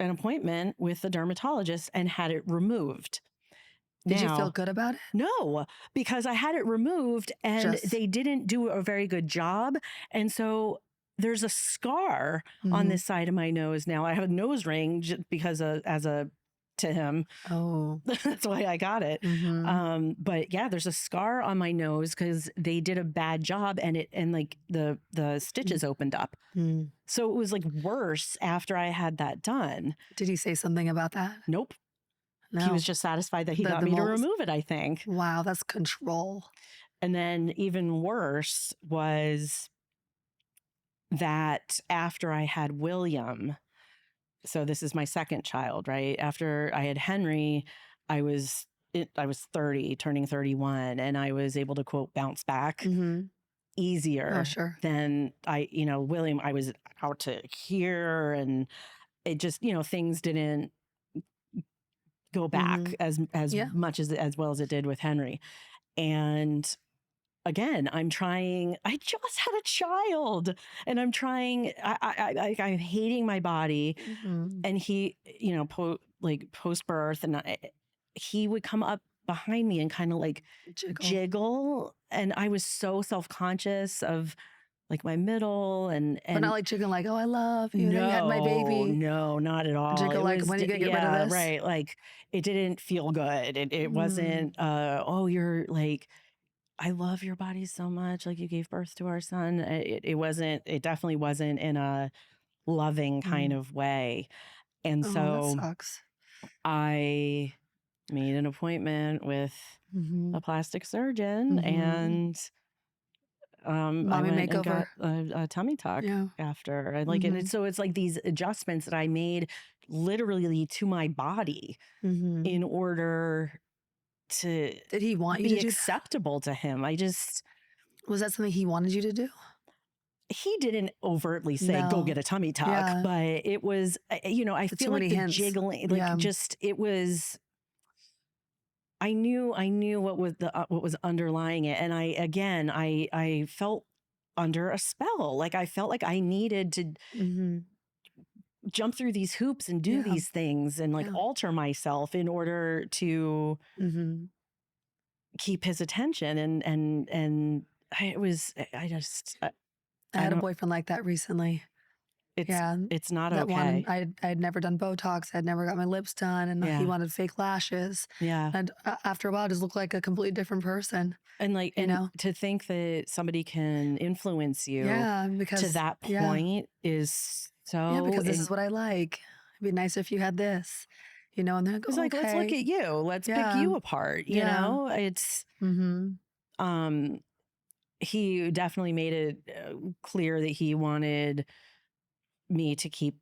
an appointment with the dermatologist and had it removed. Did you feel good about it? No, because I had it removed and they didn't do a very good job. And so there's a scar on this side of my nose now. I have a nose ring because to him. Oh, that's why I got it. But yeah, there's a scar on my nose because they did a bad job and the stitches opened up. So it was like worse after I had that done. Did he say something about that? Nope. No. He was just satisfied that he got me to remove it, I think. Wow, that's control. And then even worse was that after I had William, so this is my second child, right? After I had Henry, I was 30, turning 31, and I was able to, quote, bounce back easier than William. I was out to here, and it just, things didn't go back as much as well as it did with Henry. And again, I'm just had a child and I'm trying, I'm hating my body. And he, post birth, and he would come up behind me and kind of like jiggle. And I was so self-conscious of like my middle and but not like jiggling like, oh, I love you. No, you had my baby. No, not at all. Jiggle like, when are you gonna get rid of this? Right. Like it didn't feel good. It wasn't, oh, you're like, I love your body so much. Like you gave birth to our son. It definitely wasn't in a loving kind of way. And so that sucks. I made an appointment with a plastic surgeon and I went and got a tummy tuck after. And like, and so it's like these adjustments that I made literally to my body in order to did he want you be to acceptable to him. Was that something he wanted you to do? He didn't overtly say, go get a tummy tuck, but it was, I feel like the jiggling, it was, I knew what was underlying it. And I felt under a spell. Like I felt like I needed to jump through these hoops and do these things and like alter myself in order to keep his attention. And I had a boyfriend like that recently. It's not that okay. One, I'd never done Botox. I'd never got my lips done, and he wanted fake lashes. Yeah. And after a while, I just looked like a completely different person. And like, to think that somebody can influence you because to that point is so... because this is what I like. It'd be nicer if you had this. you know, and they're like, It's like, let's look okay. at you. Let's pick Yeah. you apart. You Yeah. know, it's, Mm-hmm. he definitely made it clear that he wanted me to keep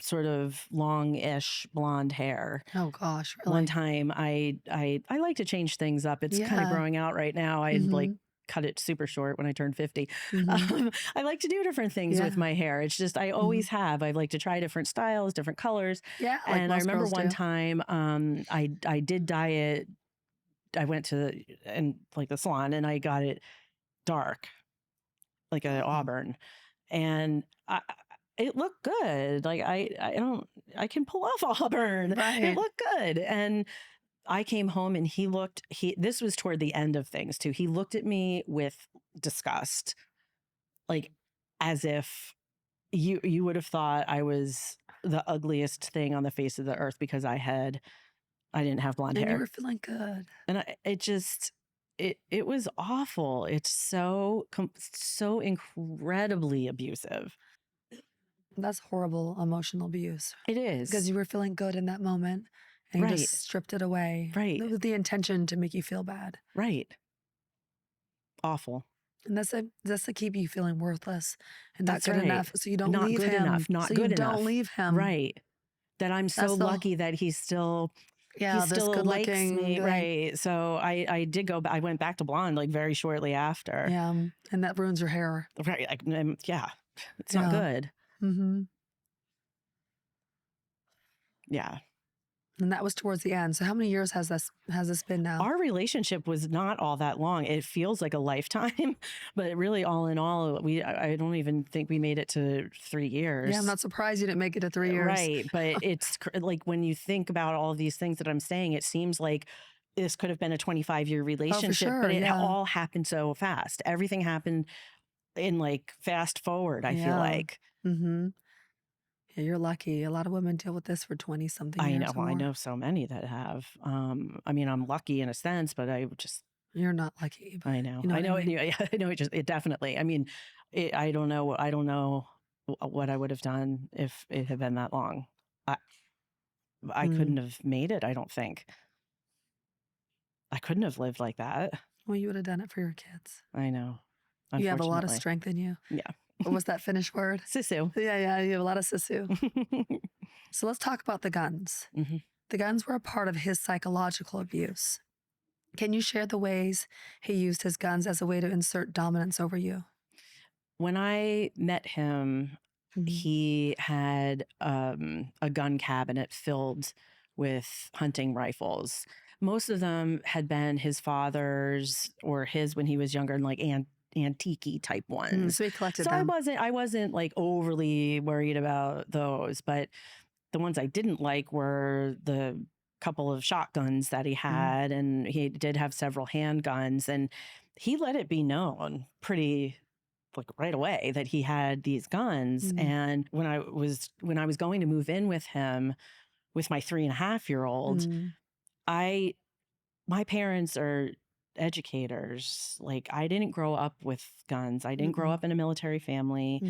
sort of long-ish blonde hair. Oh gosh, One really? time I like to change things up. It's kind of Yeah. growing out right now. I like Mm-hmm. cut it super short when I turned 50. Mm-hmm. I like to do different things Yeah. with my hair. It's just, I Mm-hmm. always have. I like to try different styles, different colors. Yeah, like And I most remember girls one do. time, I did dye it. I went to the salon and I got it dark, like an Oh, auburn, and it looked good. Like I can pull off auburn. It right. looked good. And I came home and this was toward the end of things too. He looked at me with disgust, like as if you would have thought I was the ugliest thing on the face of the earth because I didn't have blonde And you hair. were feeling good. And it was awful. It's so incredibly abusive. That's horrible emotional abuse It because is. you were feeling good in that moment and you Right. just stripped it away Right. with the intention to make you feel bad. Right. Awful. And that's to keep you feeling worthless and not That's good right. enough. So you don't Not leave good him. enough. Not So you good don't enough. leave him. Right. That I'm so That's the lucky that he still this good likes looking me. thing. Right. So I did go I went back to blonde like very shortly after. Yeah. And that ruins your hair. Right. Like, yeah. It's not Yeah. good. Mm-hmm. Yeah. And that was towards the end. So how many years has this been now? Our relationship was not all that long. It feels like a lifetime, but really, all in all, I don't even think we made it to 3 years. Yeah, I'm not surprised you didn't make it to 3 years. Right, but it's like when you think about all of these things that I'm saying, it seems like this could have been a 25-year relationship, sure, but it yeah. all happened so fast. Everything happened in like fast forward. I feel like. Mm-hmm. Yeah, you're lucky. A lot of women deal with this for 20 something years or more. I know so many that have. I mean, I'm lucky in a sense, but I just You're not lucky. But I know. You know I know what I mean? I know it definitely. I mean, I don't know. I don't know what I would have done if it had been that long. I I couldn't have made it, I don't think. I couldn't have lived like that. Well, you would have done it for your kids. I know. You have a lot of Unfortunately. strength in you. Yeah. What was that Finnish word? Sisu. Yeah, you have a lot of sisu. So let's talk about the guns. Mhm. The guns were a part of his psychological abuse. Can you share the ways he used his guns as a way to insert dominance over you? When I met him, he had a gun cabinet filled with hunting rifles. Most of them had been his father's or his when he was younger, and like antique type ones. So he collected So them. I wasn't like overly worried about those, but the ones I didn't like were the couple of shotguns that he had, and he did have several handguns, and he let it be known pretty like right away that he had these guns. And when I was going to move in with him with my 3.5-year-old, my parents are educators. Like, I didn't grow up with guns. I didn't grow up in a military family.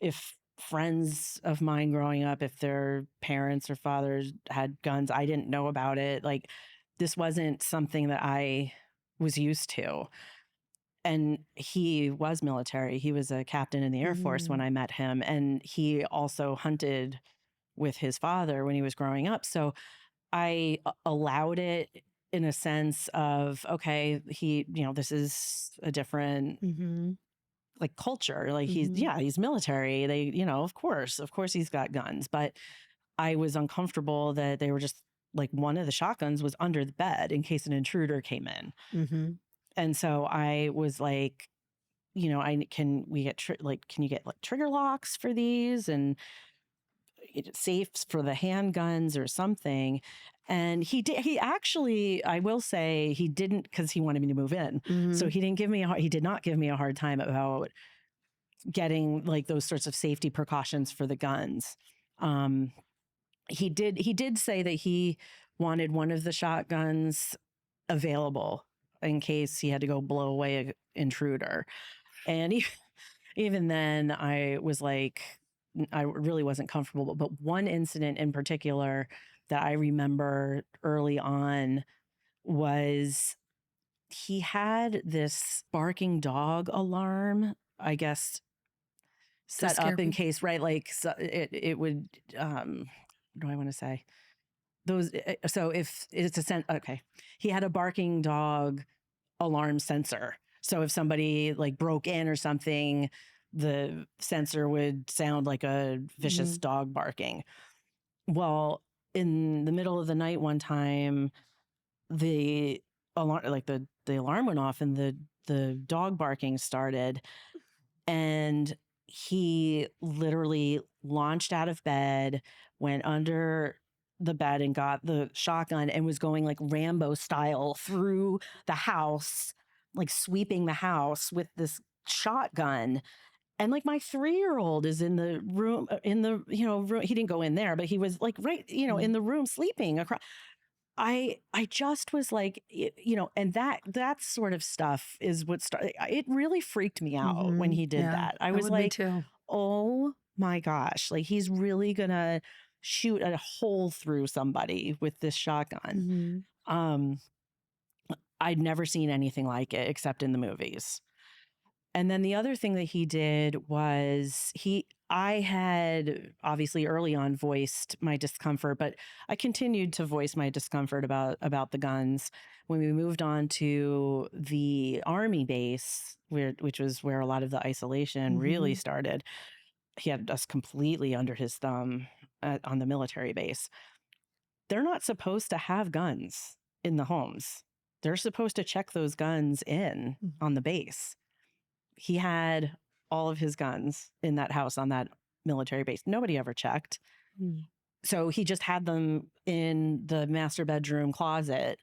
If friends of mine growing up, if their parents or fathers had guns, I didn't know about it. Like, this wasn't something that I was used to. And he was military. He was a captain in the Air Force when I met him. And he also hunted with his father when he was growing up. So I allowed it in a sense of, okay, this is a different like culture. Like he's military. They, of course he's got guns. But I was uncomfortable that they were just like one of the shotguns was under the bed in case an intruder came in. And so I was like, can you get like trigger locks for these and safes for the handguns or something? And he actually, I will say he didn't, because he wanted me to move in. So he did not give me a hard time about getting like those sorts of safety precautions for the guns. He did say that he wanted one of the shotguns available in case he had to go blow away an intruder. And even then I was like, I really wasn't comfortable. But one incident in particular, that I remember early on was he had this barking dog alarm, I guess, To set scare up in people. case, right? Like so it would, what do I want to say? Those, so if it's okay, he had a barking dog alarm sensor. So if somebody like broke in or something, the sensor would sound like a vicious dog barking. Well, in the middle of the night one time, the alarm, like the alarm went off and the dog barking started, and he literally launched out of bed, went under the bed and got the shotgun and was going like Rambo style through the house, like sweeping the house with this shotgun. And like my 3-year-old is in the room, in the, room. He didn't go in there, but he was like right, in the room sleeping across. I just was like, and that sort of stuff is what started. It really freaked me out when he did Yeah, that. I that was would be like, too. oh my gosh, like he's really gonna shoot a hole through somebody with this shotgun. Um, I'd never seen anything like it except in the movies. And then the other thing that he did was I had obviously early on voiced my discomfort, but I continued to voice my discomfort about the guns when we moved on to the army base, which was where a lot of the isolation really started. He had us completely under his thumb on the military base. They're not supposed to have guns in the homes. They're supposed to check those guns in on the base. He had all of his guns in that house on that military base. Nobody ever checked. So he just had them in the master bedroom closet,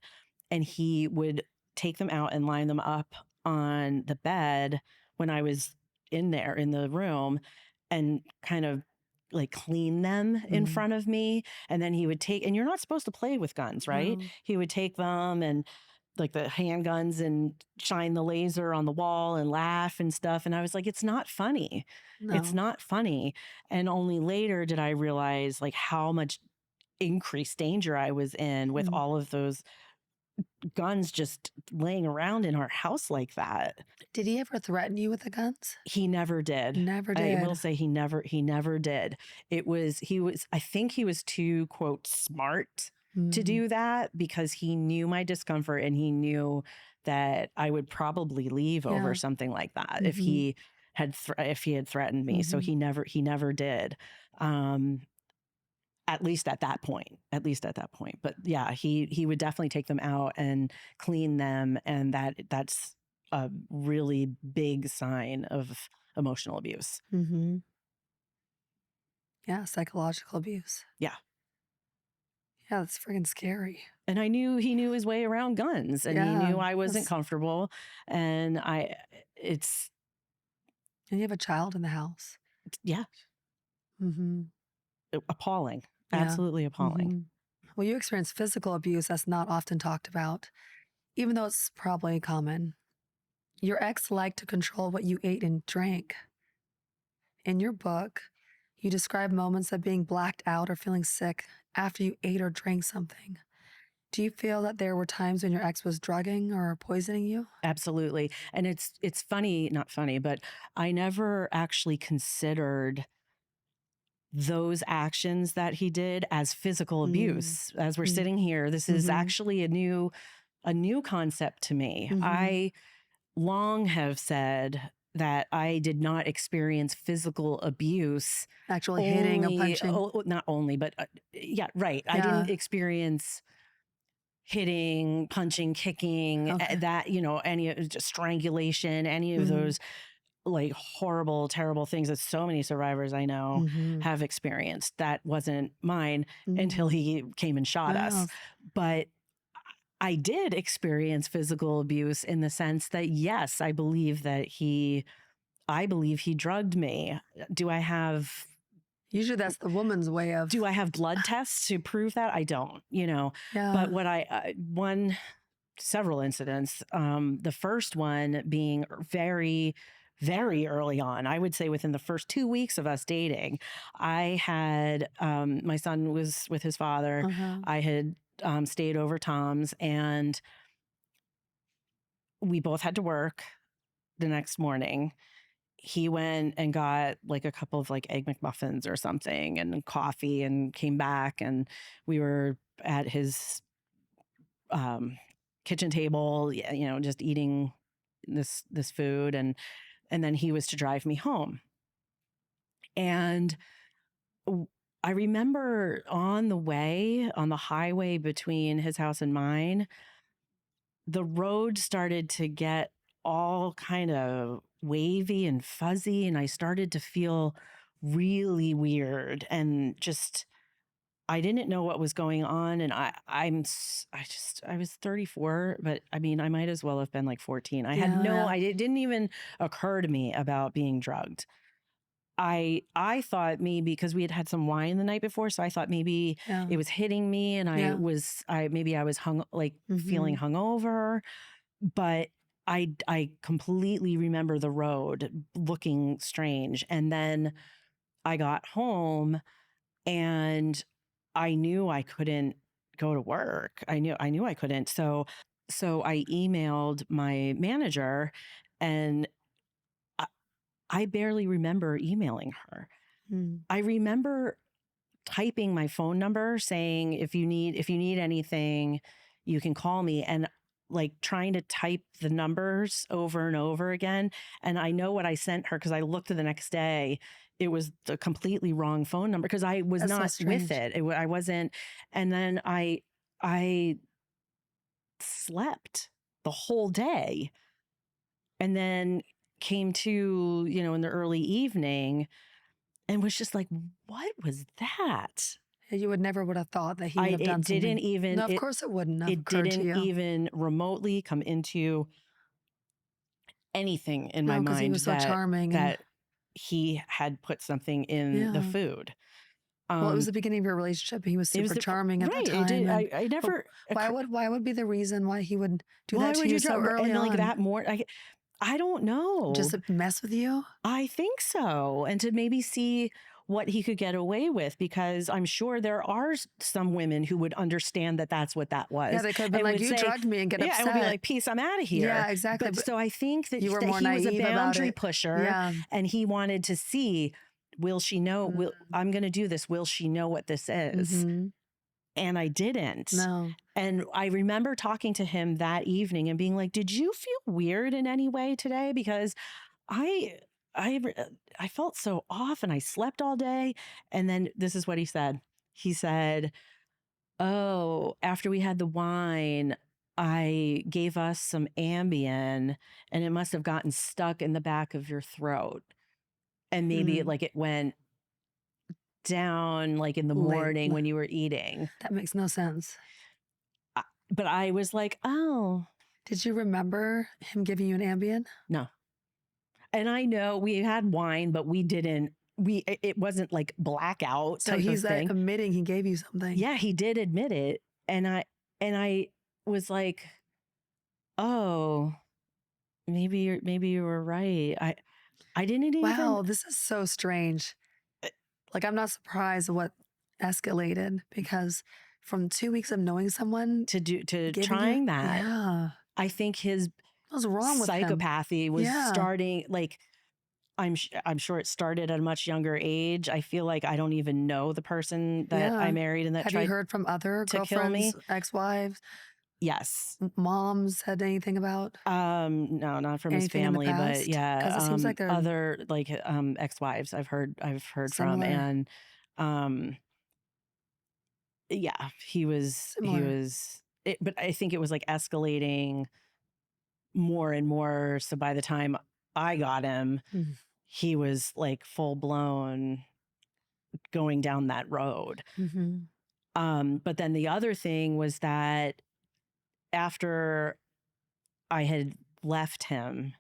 and he would take them out and line them up on the bed when I was in there in the room and kind of like clean them in front of me. And then he would take, and you're not supposed to play with guns, right? No. He would take them and like the handguns and shine the laser on the wall and laugh and stuff. And I was like, it's not funny. It's No. not funny. And only later did I realize like how much increased danger I was in with all of those guns just laying around in our house like that. Did he ever threaten you with the guns? He never did. Never I will did. say he never did. I think he was too, quote, smart to do that because he knew my discomfort and he knew that I would probably leave over Yeah. something like that if he had threatened me. So he never did. At least at that point. But yeah, he would definitely take them out and clean them, and that's a really big sign of emotional abuse. Yeah, psychological abuse. Yeah. Yeah, that's freaking scary. And I knew he knew his way around guns, and he knew I wasn't comfortable, and it's And you have a child in the house. yeah, appalling. Yeah. Absolutely appalling. Well, you experience physical abuse that's not often talked about, even though it's probably common. Your ex liked to control what you ate and drank. In your book, you describe moments of being blacked out or feeling sick after you ate or drank something. Do you feel that there were times when your ex was drugging or poisoning you? Absolutely. And it's funny, not funny, but I never actually considered those actions that he did as physical abuse. As we're sitting here, this is actually a new concept to me. I long have said that I did not experience physical abuse. Actually hitting or punching. Not only, but yeah, right. I didn't experience hitting, punching, kicking, that, any just strangulation, any of those like horrible, terrible things that so many survivors I know have experienced. That wasn't mine until he came and shot us. But I did experience physical abuse in the sense that, yes, I believe he drugged me. Do I have... Usually that's the woman's way of... Do I have blood tests to prove that? I don't, But what several incidents, the first one being very, very early on. I would say within the first 2 weeks of us dating, I had, my son was with his father. I had stayed over Tom's, and we both had to work the next morning. He went and got like a couple of like egg McMuffins or something and coffee and came back, and we were at his kitchen table, just eating this food, and then he was to drive me home. And I remember on the way, on the highway between his house and mine, the road started to get all kind of wavy and fuzzy, and I started to feel really weird, and just I didn't know what was going on. And I was 34, but I mean, I might as well have been like 14. I had it didn't even occur to me about being drugged. I thought maybe because we had had some wine the night before, so I thought maybe it was hitting me, and I was feeling hungover. But I completely remember the road looking strange. And then I got home, and I knew I couldn't go to work. I knew I couldn't. So I emailed my manager, and I barely remember emailing her. I remember typing my phone number saying, if you need anything, you can call me, and like trying to type the numbers over and over again. And I know what I sent her, because I looked the next day. It was the completely wrong phone number, because I was not with it. I wasn't. And then I slept the whole day, and then came to, in the early evening, and was just like, what was that? You would have thought that he would have done something. Didn't even. No, of course it wouldn't have occurred to you. It didn't even remotely come into anything in my mind. Because he was so charming. That he had put something in the food. Well, it was the beginning of your relationship. He was super charming at that time. I never. Why would be the reason why he would do that to you so early and on? Like that more. I don't know. Just to mess with you? I think so. And to maybe see what he could get away with, because I'm sure there are some women who would understand that that's what that was. Yeah, they could have been like, you drugged me, and get upset. Yeah, and would be like, peace, I'm out of here. Yeah, exactly. But so I think that, he was a boundary pusher, and he wanted to see, will she know, I'm going to do this. Will she know what this is? And I didn't. No. And I remember talking to him that evening and being like, did you feel weird in any way today? Because I felt so off, and I slept all day. And then this is what he said. He said, oh, after we had the wine, I gave us some Ambien, and it must have gotten stuck in the back of your throat. And maybe it went down like in the morning when you were eating. That makes no sense. But I was like, oh. Did you remember him giving you an Ambien? No. And I know we had wine, but we didn't. It wasn't like blackout. So he's like admitting he gave you something. Yeah, he did admit it. And I was like, oh, maybe you were right. I didn't even. Wow, this is so strange. Like, I'm not surprised what escalated, because from 2 weeks of knowing someone to trying that, yeah, I think his what's wrong with psychopathy was starting. Like, I'm sure it started at a much younger age. I feel like I don't even know the person that I married and that Have tried you heard from other to kill me? girlfriends, ex-wives? Yes. Moms said anything about? No, not from his family, but yeah, because it seems like other ex-wives I've heard from, and yeah, he was but I think it was like escalating more and more. So by the time I got him, he was like full blown going down that road. But then the other thing was that after I had left him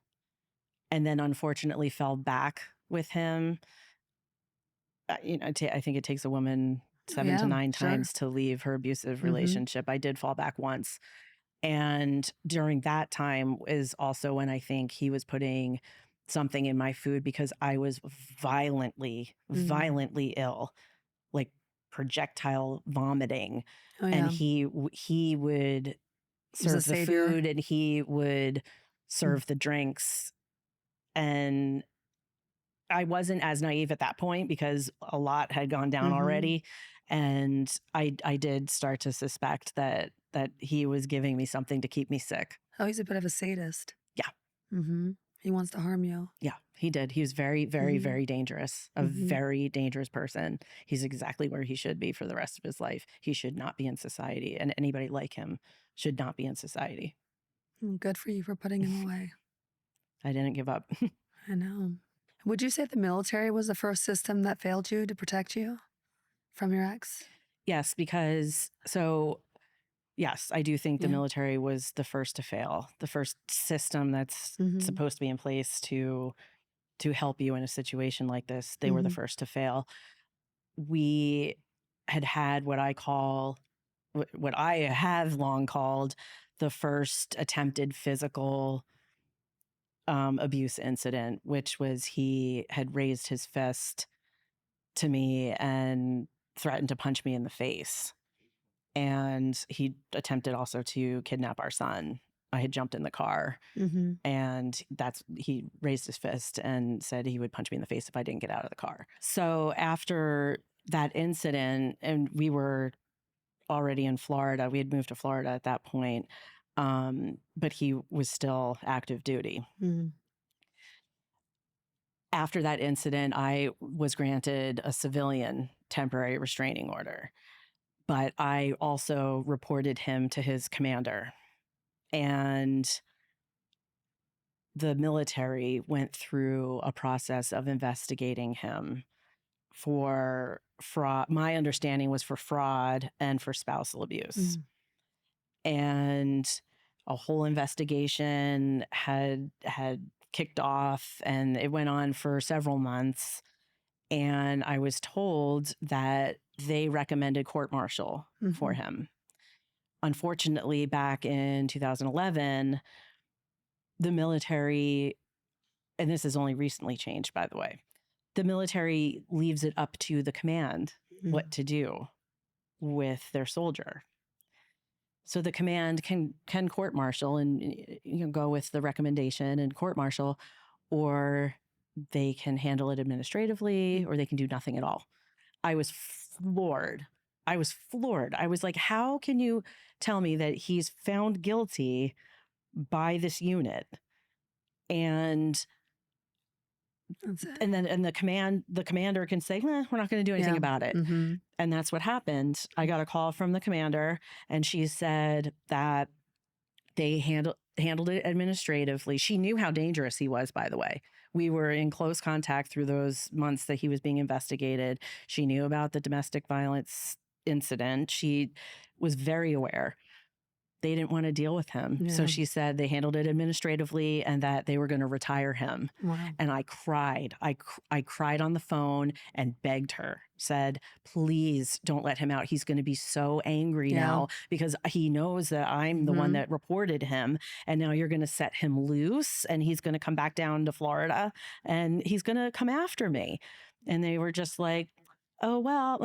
and then unfortunately fell back with him, I think it takes a woman 7 to 9 times to leave her abusive relationship. I did fall back once. And during that time is also when I think he was putting something in my food because I was violently ill, like projectile vomiting. Oh, And yeah. he would Was a serve the savior. food and he would serve the drinks. And I wasn't as naive at that point because a lot had gone down already. And I did start to suspect that he was giving me something to keep me sick. Oh, he's a bit of a sadist. Yeah. He wants to harm you. Yeah, he did. He was very, very, very dangerous, a very dangerous person. He's exactly where he should be for the rest of his life. He should not be in society, and anybody like him should not be in society. Good for you for putting him away. I didn't give up. I know. Would you say the military was the first system that failed you to protect you from your ex? Yes, because yes, I do think the military was the first to fail, the first system that's supposed to be in place to help you in a situation like this. They were the first to fail. We had what I have long called the first attempted physical abuse incident, which was he had raised his fist to me and threatened to punch me in the face. And he attempted also to kidnap our son. I had jumped in the car and he raised his fist and said he would punch me in the face if I didn't get out of the car. So after that incident, and we were already in Florida, we had moved to Florida at that point, but he was still active duty. After that incident, I was granted a civilian temporary restraining order, but I also reported him to his commander. And the military went through a process of investigating him for fraud. My understanding was for fraud and for spousal abuse. And a whole investigation had kicked off, and it went on for several months. And I was told that they recommended court-martial for him. Unfortunately, back in 2011, the military, and this has only recently changed, by the way, the military leaves it up to the command what to do with their soldier. So the command can court-martial and go with the recommendation and court-martial, or they can handle it administratively, or they can do nothing at all. I was floored. I was like, how can you tell me that he's found guilty by this unit? And then the commander can say, we're not going to do anything about it. And that's what happened. I got a call from the commander, and she said that they handled it administratively. She knew how dangerous he was, by the way. We were in close contact through those months that he was being investigated. She knew about the domestic violence incident. She was very aware. They didn't want to deal with him. So she said they handled it administratively and that they were going to retire him. Wow. And I cried. I cried on the phone and begged her, said, please don't let him out. He's going to be so angry now because he knows that I'm the one that reported him. And now you're going to set him loose and he's going to come back down to Florida and he's going to come after me. And they were just like, oh, well,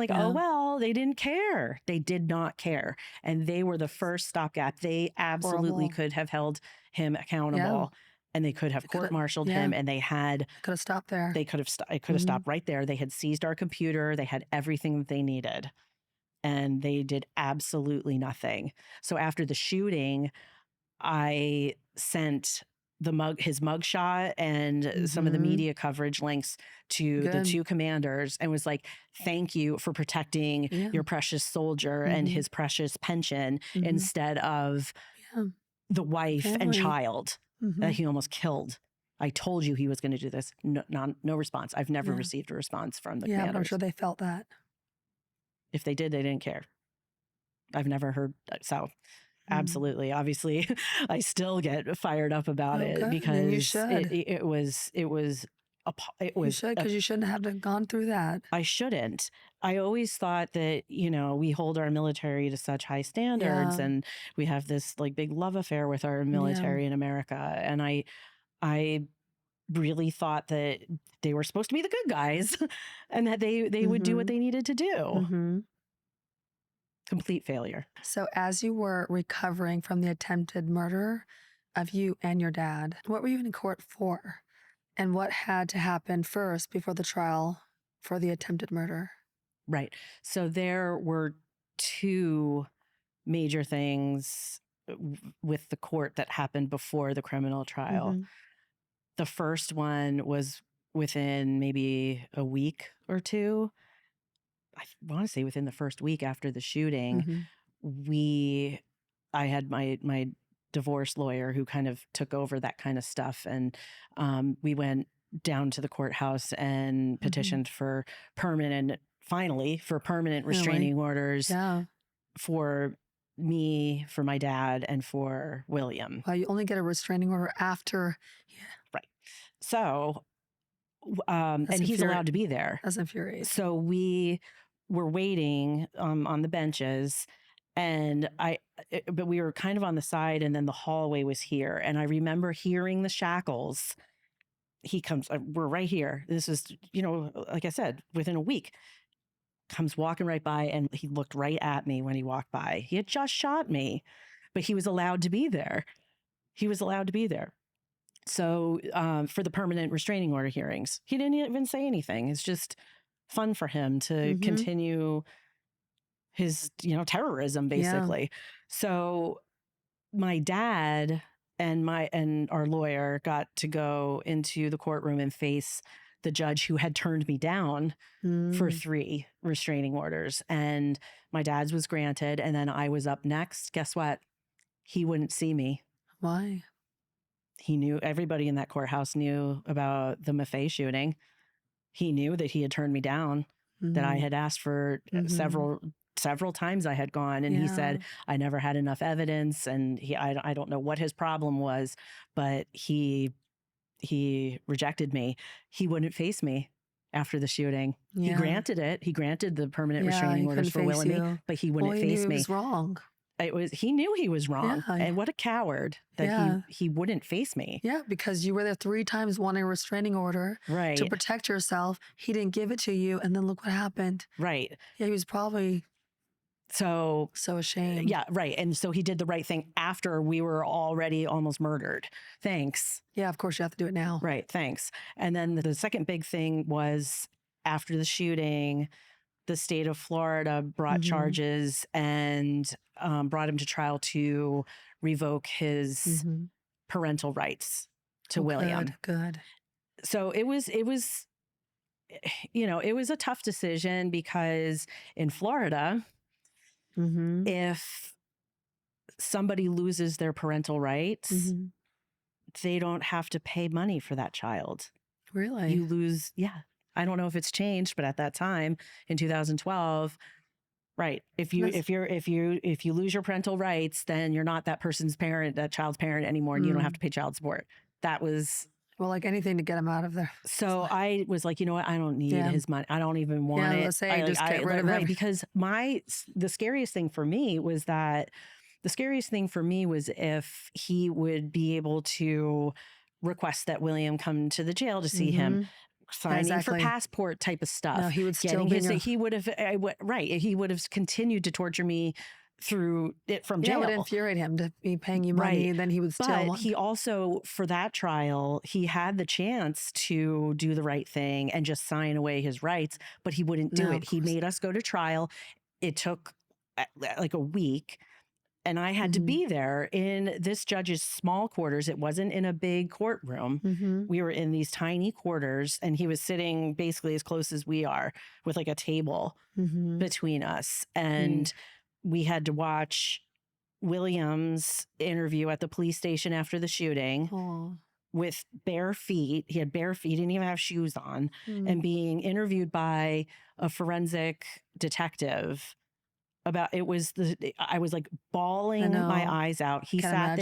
they didn't care. They did not care. And they were the first stopgap. They absolutely could have held him accountable and they could have court-martialed him, and they had... Could have stopped there. They could have stopped right there. They had seized our computer. They had everything that they needed. And they did absolutely nothing. So after the shooting, I sent his mugshot and some of the media coverage links to the two commanders and was like, thank you for protecting your precious soldier and his precious pension instead of the wife and child that he almost killed. I told you he was going to do this. No response. I've never received a response from the commanders. Yeah, I'm sure they felt that. If they did, they didn't care. I've never heard. So absolutely. Obviously, I still get fired up about it because you should. It was You should, because you shouldn't have gone through that. I shouldn't. I always thought that, we hold our military to such high standards and we have this like big love affair with our military in America. And I really thought that they were supposed to be the good guys and that they would do what they needed to do. Mm-hmm. Complete failure. So, as you were recovering from the attempted murder of you and your dad, what were you in court for? And what had to happen first before the trial for the attempted murder? Right. So there were two major things with the court that happened before the criminal trial. Mm-hmm. The first one was within maybe a week or two. I want to say within the first week after the shooting, Mm-hmm. I had my divorce lawyer who kind of took over that kind of stuff, and we went down to the courthouse and petitioned for permanent restraining orders Yeah. for me, for my dad, and for William. Well, you only get a restraining order after. Right. So, and he's allowed to be there. That's infuriating. So we were waiting on the benches, and but we were kind of on the side, and then the hallway was here. And I remember hearing the shackles. He comes, we're right here. This is, like I said, within a week, comes walking right by, and he looked right at me when he walked by. He had just shot me, but he was allowed to be there. So for the permanent restraining order hearings, he didn't even say anything. It's just fun for him to continue his, terrorism, basically. Yeah. So my dad and our lawyer got to go into the courtroom and face the judge who had turned me down for 3 restraining orders. And my dad's was granted, and then I was up next. Guess what? He wouldn't see me. Why? He knew, everybody in that courthouse knew about the Maffei shooting. He knew that he had turned me down, that I had asked for several times I had gone. And he said, I never had enough evidence. And I don't know what his problem was, but he rejected me. He wouldn't face me after the shooting. Yeah. He granted it. He granted the permanent restraining orders for William, but he wouldn't face me. He was wrong. He knew he was wrong. Yeah. And what a coward that he wouldn't face me. Yeah, because you were there 3 times wanting a restraining order to protect yourself. He didn't give it to you, and then look what happened. Right. Yeah, he was probably so ashamed. Yeah, right. And so he did the right thing after we were already almost murdered. Thanks. Yeah, of course you have to do it now. Right, thanks. And then the second big thing was after the shooting, the state of Florida brought charges and brought him to trial to revoke his parental rights to William. Good. So it was, it was a tough decision because in Florida, if somebody loses their parental rights, they don't have to pay money for that child. Really? You lose, yeah. I don't know if it's changed, but at that time in 2012, right. If you lose your parental rights, then you're not that person's parent, that child's parent anymore, and you don't have to pay child support. That was, well, like anything to get him out of there. So I was like, you know what? I don't need his money. I don't even want it. Let's say just get rid of it. Because the scariest thing for me was if he would be able to request that William come to the jail to see him, signing for passport type of stuff. No, he would still be he would have continued to torture me through it from jail. It would infuriate him to be paying you money, and then he would still But he also, for that trial, he had the chance to do the right thing and just sign away his rights, but he wouldn't do it. He made us go to trial. It took like a week. And I had to be there in this judge's small quarters. It wasn't in a big courtroom. We were in these tiny quarters, and he was sitting basically as close as we are with like a table between us. And we had to watch William's interview at the police station after the shooting with bare feet. He had bare feet, he didn't even have shoes on, and being interviewed by a forensic detective. I was like bawling my eyes out. He sat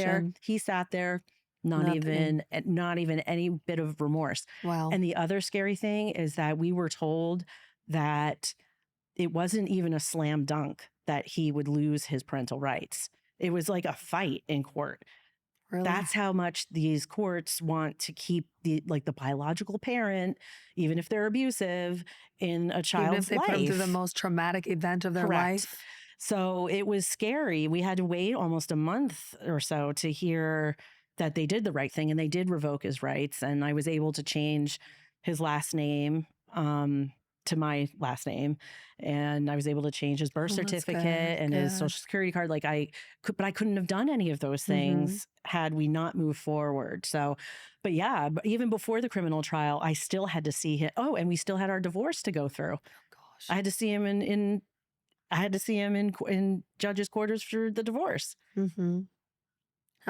there, not even any bit of remorse. Wow. And the other scary thing is that we were told that it wasn't even a slam dunk that he would lose his parental rights. It was like a fight in court. Really? That's how much these courts want to keep the biological parent, even if they're abusive, in a Even if child's they put them through the life. most traumatic event of their Correct. life. So it was scary. We had to wait almost a month or so to hear that they did the right thing, and they did revoke his rights. And I was able to change his last name to my last name, and I was able to change his birth Oh, that's certificate and his good. social security card. But I couldn't have done any of those things had we not moved forward. So, but yeah, even before the criminal trial, I still had to see him. Oh, and we still had our divorce to go through. Gosh. I had to see him in judge's quarters for the divorce. I'm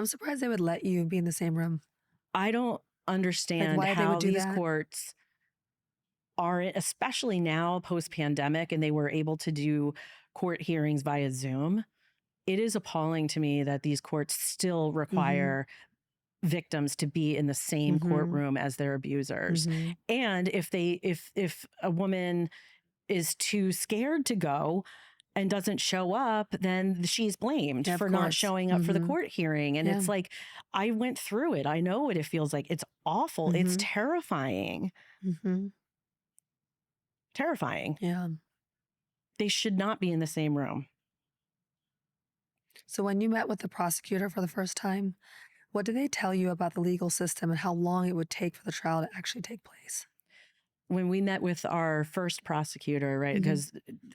surprised they would let you be in the same room. I don't understand why they would how do these that. courts are, especially now post-pandemic, and they were able to do court hearings via Zoom. It is appalling to me that these courts still require victims to be in the same courtroom as their abusers. And if a woman is too scared to go and doesn't show up, then she's blamed Yeah, for of not course. showing up for the court hearing. And Yeah. it's like, I went through it. I know what it feels like. It's awful. It's terrifying. Terrifying. Yeah. They should not be in the same room. So when you met with the prosecutor for the first time, what did they tell you about the legal system and how long it would take for the trial to actually take place? When we met with our first prosecutor, right? Because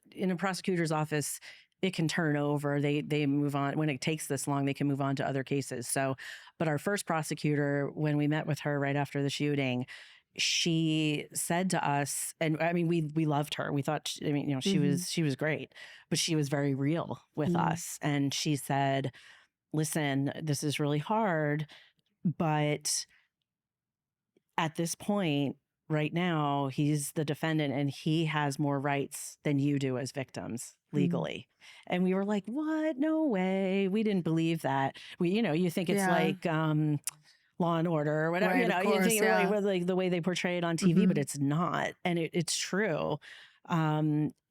in a prosecutor's office, it can turn over. They move on. When it takes this long, they can move on to other cases. So, but our first prosecutor, when we met with her right after the shooting, she said to us, and I mean, we loved her. We thought, she was great, but she was very real with us. And she said, listen, this is really hard, but at this point, right now, he's the defendant and he has more rights than you do as victims legally. And we were like, what? No way. We didn't believe that. You think it's like Law and Order or whatever, Right, of you course, think yeah. like the way they portray it on TV, but it's not. And it's true.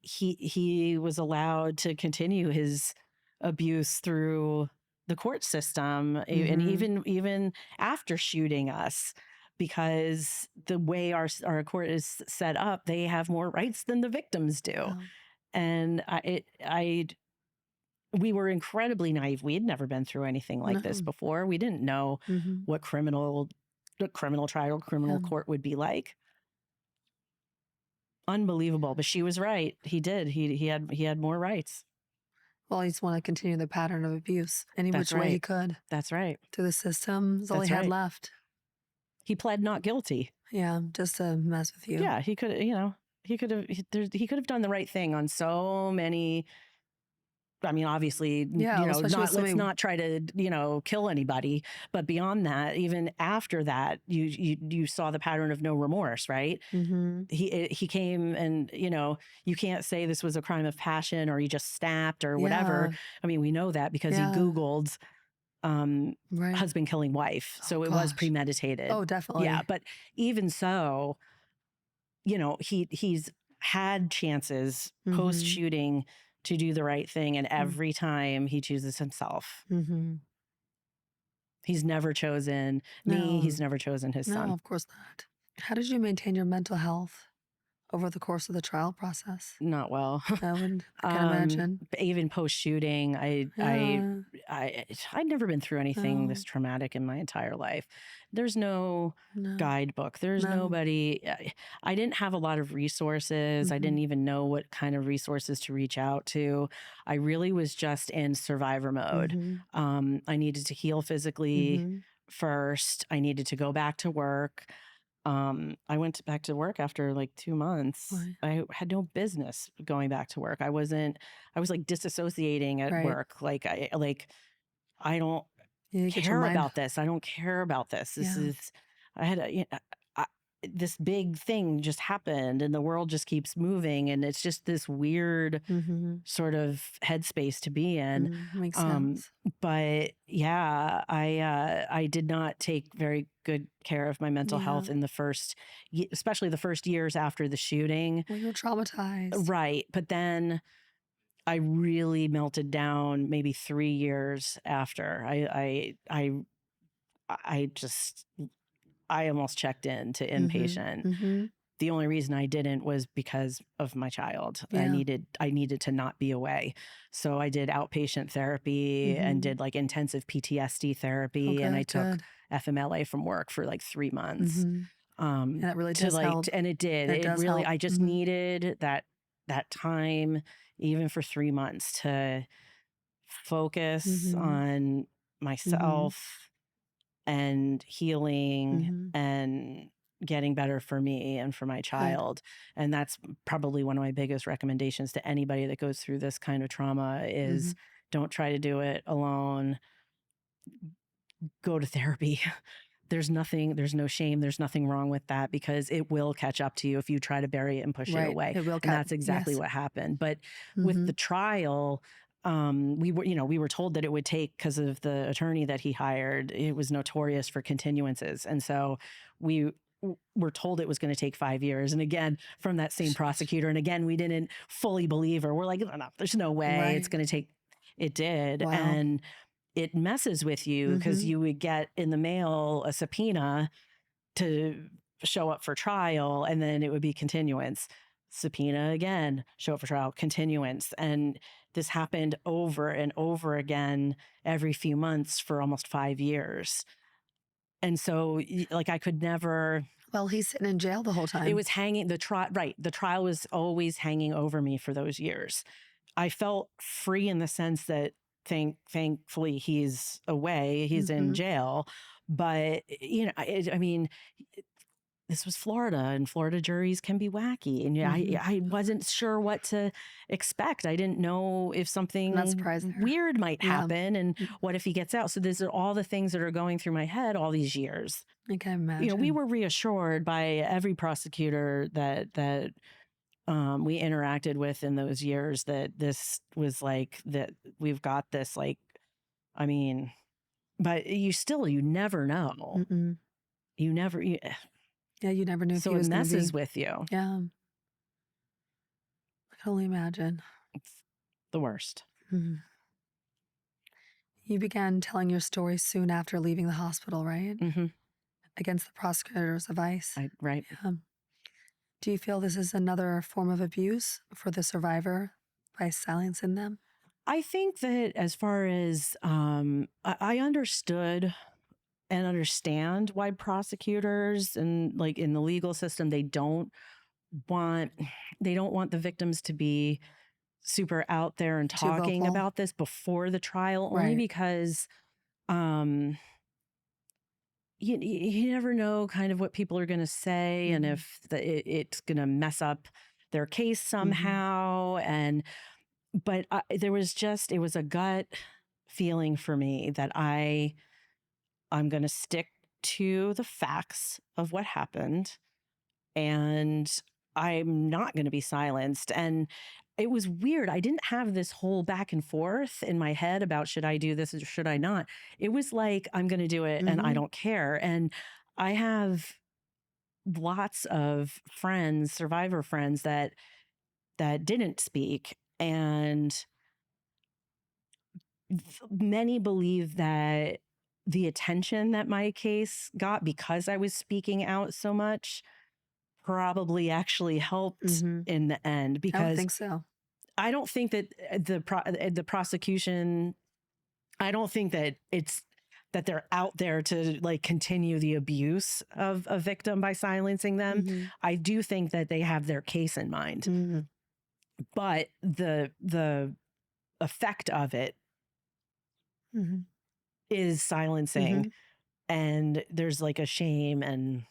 He was allowed to continue his abuse through the court system, and even after shooting us, because the way our court is set up, they have more rights than the victims do. Yeah. And we were incredibly naive. We had never been through anything like this before. We didn't know what criminal trial, criminal court would be like. Unbelievable. But she was right. He did. He had more rights. Well, he just wanted to continue the pattern of abuse any That's which way he right. could. That's right. To the system is all That's he had right. left. He pled not guilty. Yeah, just to mess with you. Yeah, he could, he could have done the right thing on so many. I mean, obviously, let's not try to, kill anybody. But beyond that, even after that, you saw the pattern of no remorse, right? He came and, you can't say this was a crime of passion or he just snapped or whatever. I mean, we know that because he Googled husband killing wife. So it was premeditated. Oh, definitely. Yeah. But even so, he's had chances post shooting to do the right thing. And every time he chooses himself. He's never chosen me. He's never chosen his son. No, of course not. How did you maintain your mental health over the course of the trial process? Not well. I can imagine. Even post shooting, I'd never been through anything this traumatic in my entire life. There's no guidebook. There's nobody. I didn't have a lot of resources. I didn't even know what kind of resources to reach out to. I really was just in survivor mode. I needed to heal physically first. I needed to go back to work. I went back to work after like 2 months. I had no business going back to work. I was like disassociating at work. I don't care about this. I don't care about this. I had this big thing just happened and the world just keeps moving and it's just this weird sort of headspace to be in. Makes sense. But yeah, I did not take very good care of my mental health in especially the first years after the shooting. Well, you were traumatized. Right. But then I really melted down maybe 3 years after. I I almost checked in to Mm-hmm. inpatient. Mm-hmm. The only reason I didn't was because of my child. Yeah. I needed to not be away. So I did outpatient therapy and did like intensive PTSD therapy. And I took FMLA from work for like 3 months. Mm-hmm. And that really To does like, help. and it did. It does really, help. I just needed that time, even for 3 months, to focus on myself and healing and getting better for me and for my child. And that's probably one of my biggest recommendations to anybody that goes through this kind of trauma is don't try to do it alone. Go to therapy. There's no shame. There's nothing wrong with that, because it will catch up to you if you try to bury it and push it away. It will and that's exactly what happened. But with the trial, we were told that it would take, because of the attorney that he hired, it was notorious for continuances. And so we were told it was going to take 5 years. And again, from that same prosecutor. And again, we didn't fully believe her. We're like, no, there's no way it's going to take. It did. Wow. And it messes with you, because you would get in the mail a subpoena to show up for trial, and then it would be continuance. Subpoena again, show up for trial, continuance. And this happened over and over again every few months for almost 5 years. And so, like, I could never. Well, he's sitting in jail the whole time. It was hanging, the trial was always hanging over me for those years. I felt free in the sense that thankfully he's away, he's in jail. But, I mean, this was Florida, and Florida juries can be wacky. And I wasn't sure what to expect. I didn't know if something weird might happen. And what if he gets out? So these are all the things that are going through my head all these years. I can imagine. We were reassured by every prosecutor that we interacted with in those years that this was like, that we've got this, like, I mean, but you never know. You never knew. So it messes with you. Yeah. I can only imagine. It's the worst. You began telling your story soon after leaving the hospital, right? Against the prosecutor's advice. Right. Yeah. Do you feel this is another form of abuse for the survivor by silencing them? I think that as far as I understood and understand why prosecutors and, like, in the legal system, they don't want the victims to be super out there and talking about this before the trial, only because you never know kind of what people are going to say and if it's going to mess up their case somehow. But it was a gut feeling for me that I'm going to stick to the facts of what happened, and I'm not going to be silenced. And it was weird. I didn't have this whole back and forth in my head about, should I do this or should I not? It was like, I'm going to do it and I don't care. And I have lots of friends, survivor friends, that didn't speak. And many believe that the attention that my case got because I was speaking out so much probably actually helped in the end, because I don't think so. I don't think that the prosecution, I don't think that it's that they're out there to, like, continue the abuse of a victim by silencing them. I do think that they have their case in mind. But the effect of it is silencing. And there's, like, a shame, and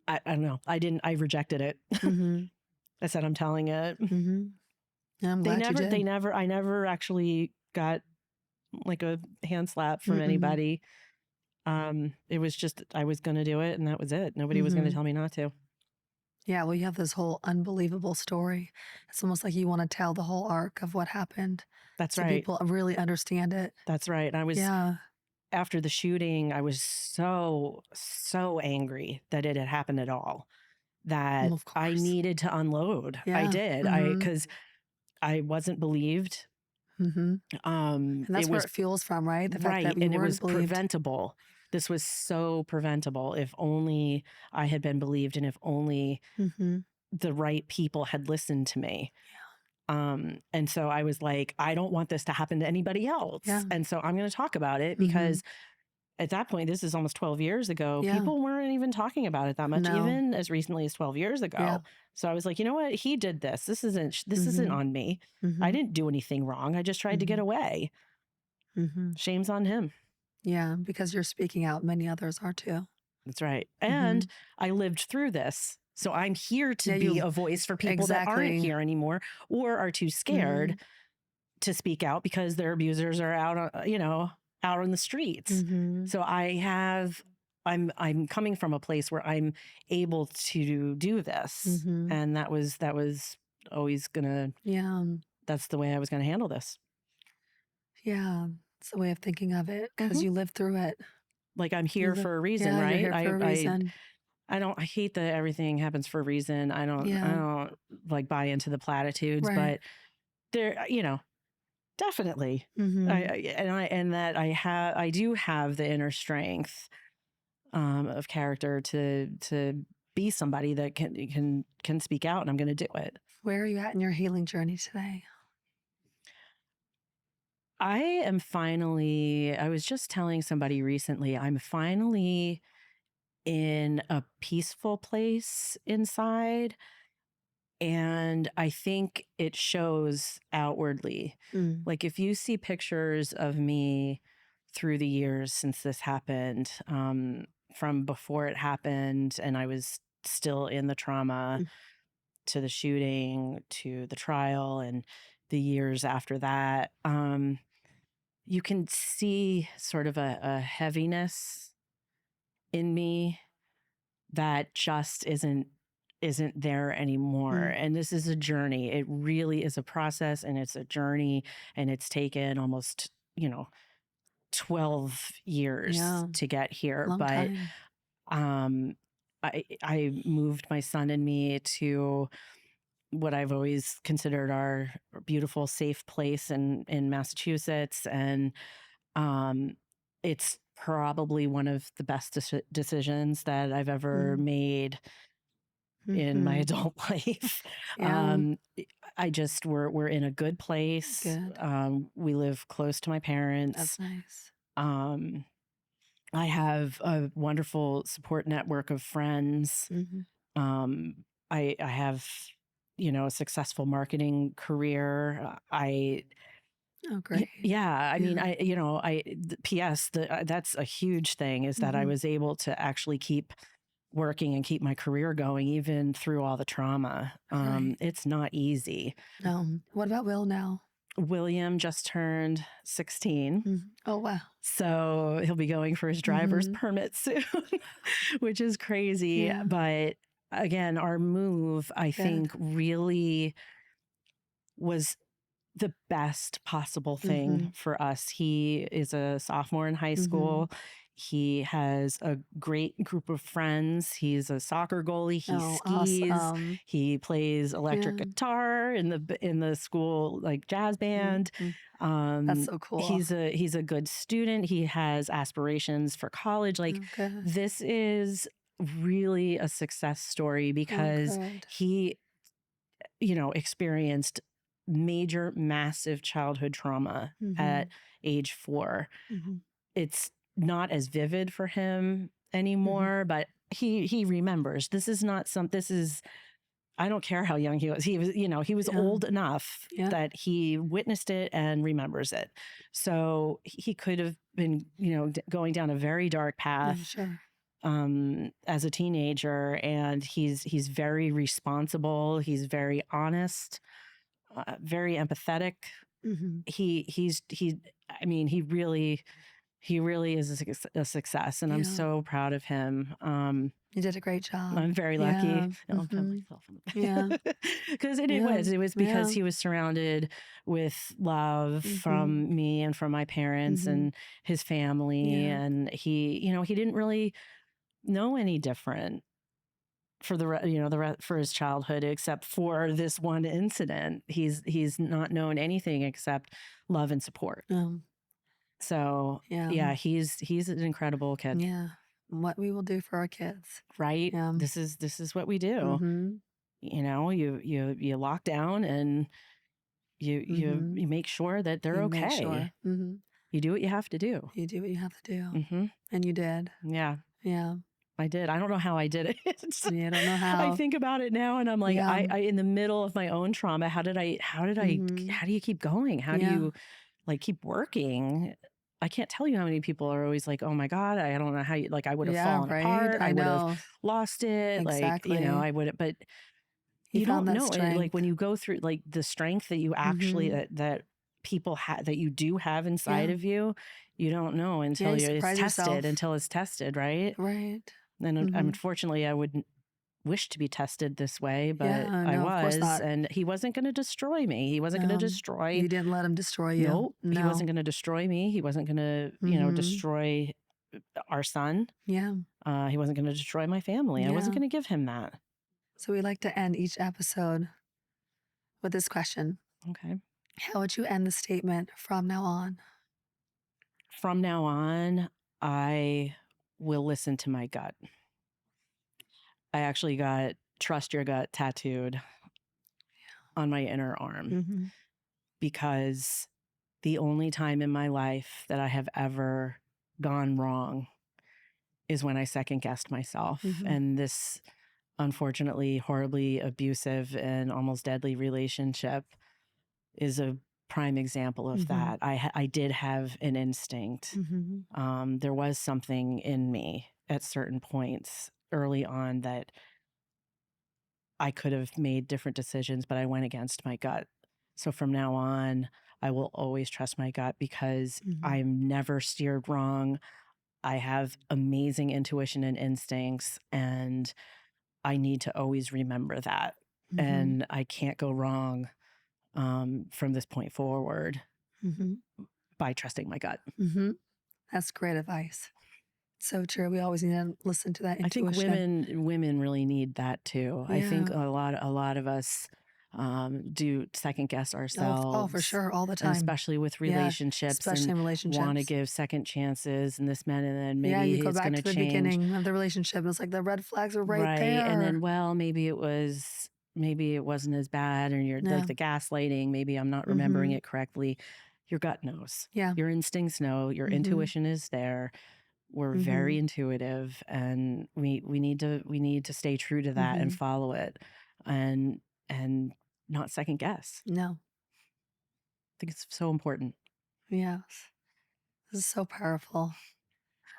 I don't know. I rejected it. I said, I'm telling it. Yeah, I'm glad you did. I never actually got, like, a hand slap from anybody. It was just, I was going to do it, and that was it. Nobody was going to tell me not to. Yeah, well, you have this whole unbelievable story. It's almost like you want to tell the whole arc of what happened. That's so right. People really understand it. That's right. And after the shooting, I was so angry that it had happened at all, that I needed to unload. I did. Because I wasn't believed. And that's It where was it fuels from, right? The fact right, that you and it weren't was believed. preventable. This was so preventable. If only I had been believed, and if only Mm-hmm. the right people had listened to me. And so I was like, I don't want this to happen to anybody else. Yeah. And so I'm going to talk about it, because at that point, this is almost 12 years ago, Yeah. people weren't even talking about it that much, No. even as recently as 12 years ago. Yeah. So I was like, you know what? He did this. This isn't on me. I didn't do anything wrong. I just tried to get away. Shame's on him. Yeah, because you're speaking out. Many others are too. That's right. And I lived through this. So I'm here to Yeah, be a voice for people that aren't here anymore or are too scared to speak out because their abusers are out on the streets. So I'm coming from a place where I'm able to do this. And that was always that's the way I was gonna handle this. Yeah, it's the way of thinking of it because you lived through it. Like, I'm here for a reason, Yeah, right? you're here for a reason. I hate that everything happens for a reason. I don't like buy into the platitudes, but there, definitely. I do have the inner strength of character to be somebody that can speak out, and I'm going to do it. Where are you at in your healing journey today? I was just telling somebody recently, I'm finally in a peaceful place inside. And I think it shows outwardly. Like, if you see pictures of me through the years since this happened, from before it happened and I was still in the trauma, to the shooting, to the trial, and the years after that, you can see sort of a heaviness in me that just isn't there anymore. And this is a journey. It really is a process, and it's a journey, and it's taken almost 12 years to get here. Long But time. I moved my son and me to what I've always considered our beautiful, safe place in Massachusetts. And it's probably one of the best decisions that I've ever made in my adult life. We're in a good place. Good. We live close to my parents. That's nice. I have a wonderful support network of friends. I have, a successful marketing career. Oh, great. Yeah. I mean, P.S. That's a huge thing, is that I was able to actually keep working and keep my career going even through all the trauma. It's not easy. No. What about Will now? William just turned 16. Oh, wow. So he'll be going for his driver's permit soon, which is crazy. Yeah. But again, our move, I think, really was the best possible thing for us. He is a sophomore in high school. He has a great group of friends. He's a soccer goalie. He skis. Awesome. He plays electric guitar in the school jazz band. That's so cool. He's a good student. He has aspirations for college. This is really a success story because he experienced massive childhood trauma at age 4. It's not as vivid for him anymore, but he remembers. This is I don't care how young he was. He was old enough that he witnessed it and remembers it. So he could have been, going down a very dark path as a teenager, and he's very responsible. He's very honest, very empathetic. He really is a success, and I'm so proud of him. You did a great job. I'm very lucky. I'll pat myself on the back. Because it was because he was surrounded with love from me and from my parents and his family, and he didn't really know any different. for for his childhood, except for this one incident. He's not known anything except love and support. So Yeah. he's an incredible kid. Yeah. What we will do for our kids. Right. Yeah. This is what we do. Mm-hmm. You know, you lock down and you make sure that they're okay. Make sure. Mm-hmm. You do what you have to do. You do what you have to do. Mm-hmm. And you did. Yeah. Yeah. I did. I don't know how I did it. You don't know how. I think about it now and I'm like, Yeah. I in the middle of my own trauma, how do you keep going? How do you like keep working? I can't tell you how many people are always like, oh my God, I don't know how you, like, I would have fallen apart. I would have lost it. Exactly. Like, you know, I would have, but you don't know. Like when you go through like the strength that you actually, that people have, that you do have inside of you, you don't know until it's tested, right? Right. And unfortunately, I wouldn't wish to be tested this way, but I was, and he wasn't going to destroy me. He wasn't going to destroy. You didn't let him destroy you. Nope. No. He wasn't going to destroy me. He wasn't going to, you know, destroy our son. Yeah. He wasn't going to destroy my family. I wasn't going to give him that. So we like to end each episode with this question. Okay. How would you end the statement from now on? From now on, I will listen to my gut. I actually got trust your gut tattooed on my inner arm because the only time in my life that I have ever gone wrong is when I second guessed myself. And this, unfortunately, horribly abusive and almost deadly relationship is a prime example of that. I did have an instinct. There was something in me at certain points early on that I could have made different decisions, but I went against my gut. So from now on, I will always trust my gut because I'm never steered wrong. I have amazing intuition and instincts, and I need to always remember that. And I can't go wrong from this point forward by trusting my gut. That's great advice. So true. We always need to listen to that intuition. I think women really need that too. Yeah. I think a lot of us do second guess ourselves. Oh, for sure, all the time. Especially with relationships. Especially in relationships. Want to give second chances and this man, and then maybe you go back to the beginning of the relationship. And it's like the red flags are right there. And then, well, maybe it wasn't as bad, and you're like the gaslighting. Maybe I'm not remembering it correctly. Your gut knows. Yeah. Your instincts know. Your intuition is there. We're very intuitive, and we need to stay true to that and follow it, and not second guess. No. I think it's so important. Yes. This is so powerful.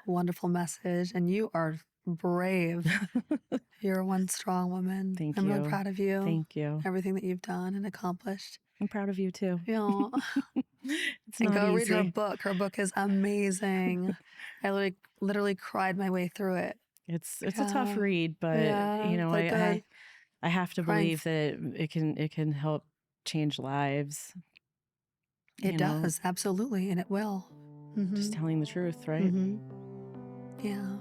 Wonderful message. And you are brave. You're one strong woman. Thank you. I'm really proud of you. Thank you. Everything that you've done and accomplished. I'm proud of you too. Yeah. It's and not go easy. read her book. Her book is amazing. I literally cried my way through it. It's a tough read, but you know, I have to believe that it can help change lives. It does, absolutely, and it will. Just telling the truth, right? Yeah.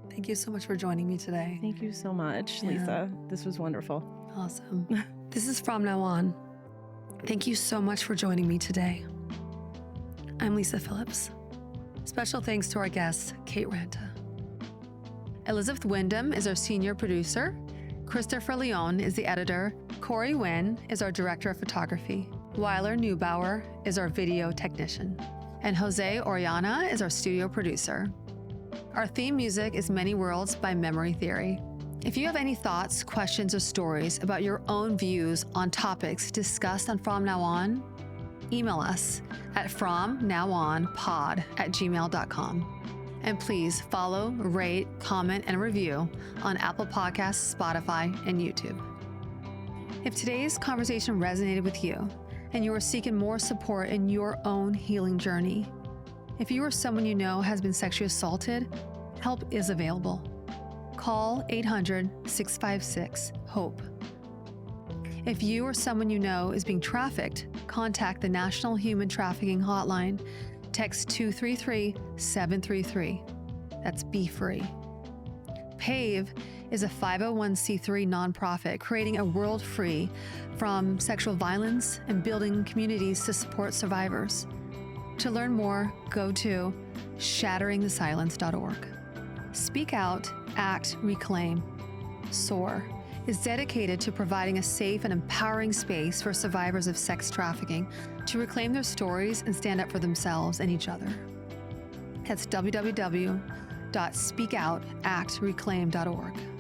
Thank you so much for joining me today. Thank you so much, Lisa. This was wonderful. Awesome. This is From Now On. Thank you so much for joining me today. I'm Lisa Phillips. Special thanks to our guest, Kate Ranta. Elizabeth Wyndham is our senior producer. Christopher Leone is the editor. Corey Wynn is our director of photography. Weiler Neubauer is our video technician. And Jose Oriana is our studio producer. Our theme music is Many Worlds by Memory Theory. If you have any thoughts, questions, or stories about your own views on topics discussed on From Now On, email us at fromnowonpod@gmail.com. And please follow, rate, comment, and review on Apple Podcasts, Spotify, and YouTube. If today's conversation resonated with you and you are seeking more support in your own healing journey, if you or someone you know has been sexually assaulted, help is available. Call 800-656-HOPE. If you or someone you know is being trafficked, contact the National Human Trafficking Hotline. Text 233-733. That's Be Free. PAVE is a 501c3 nonprofit creating a world free from sexual violence and building communities to support survivors. To learn more, go to shatteringthesilence.org. Speak Out, Act, Reclaim, SOAR, is dedicated to providing a safe and empowering space for survivors of sex trafficking to reclaim their stories and stand up for themselves and each other. That's www.speakoutactreclaim.org.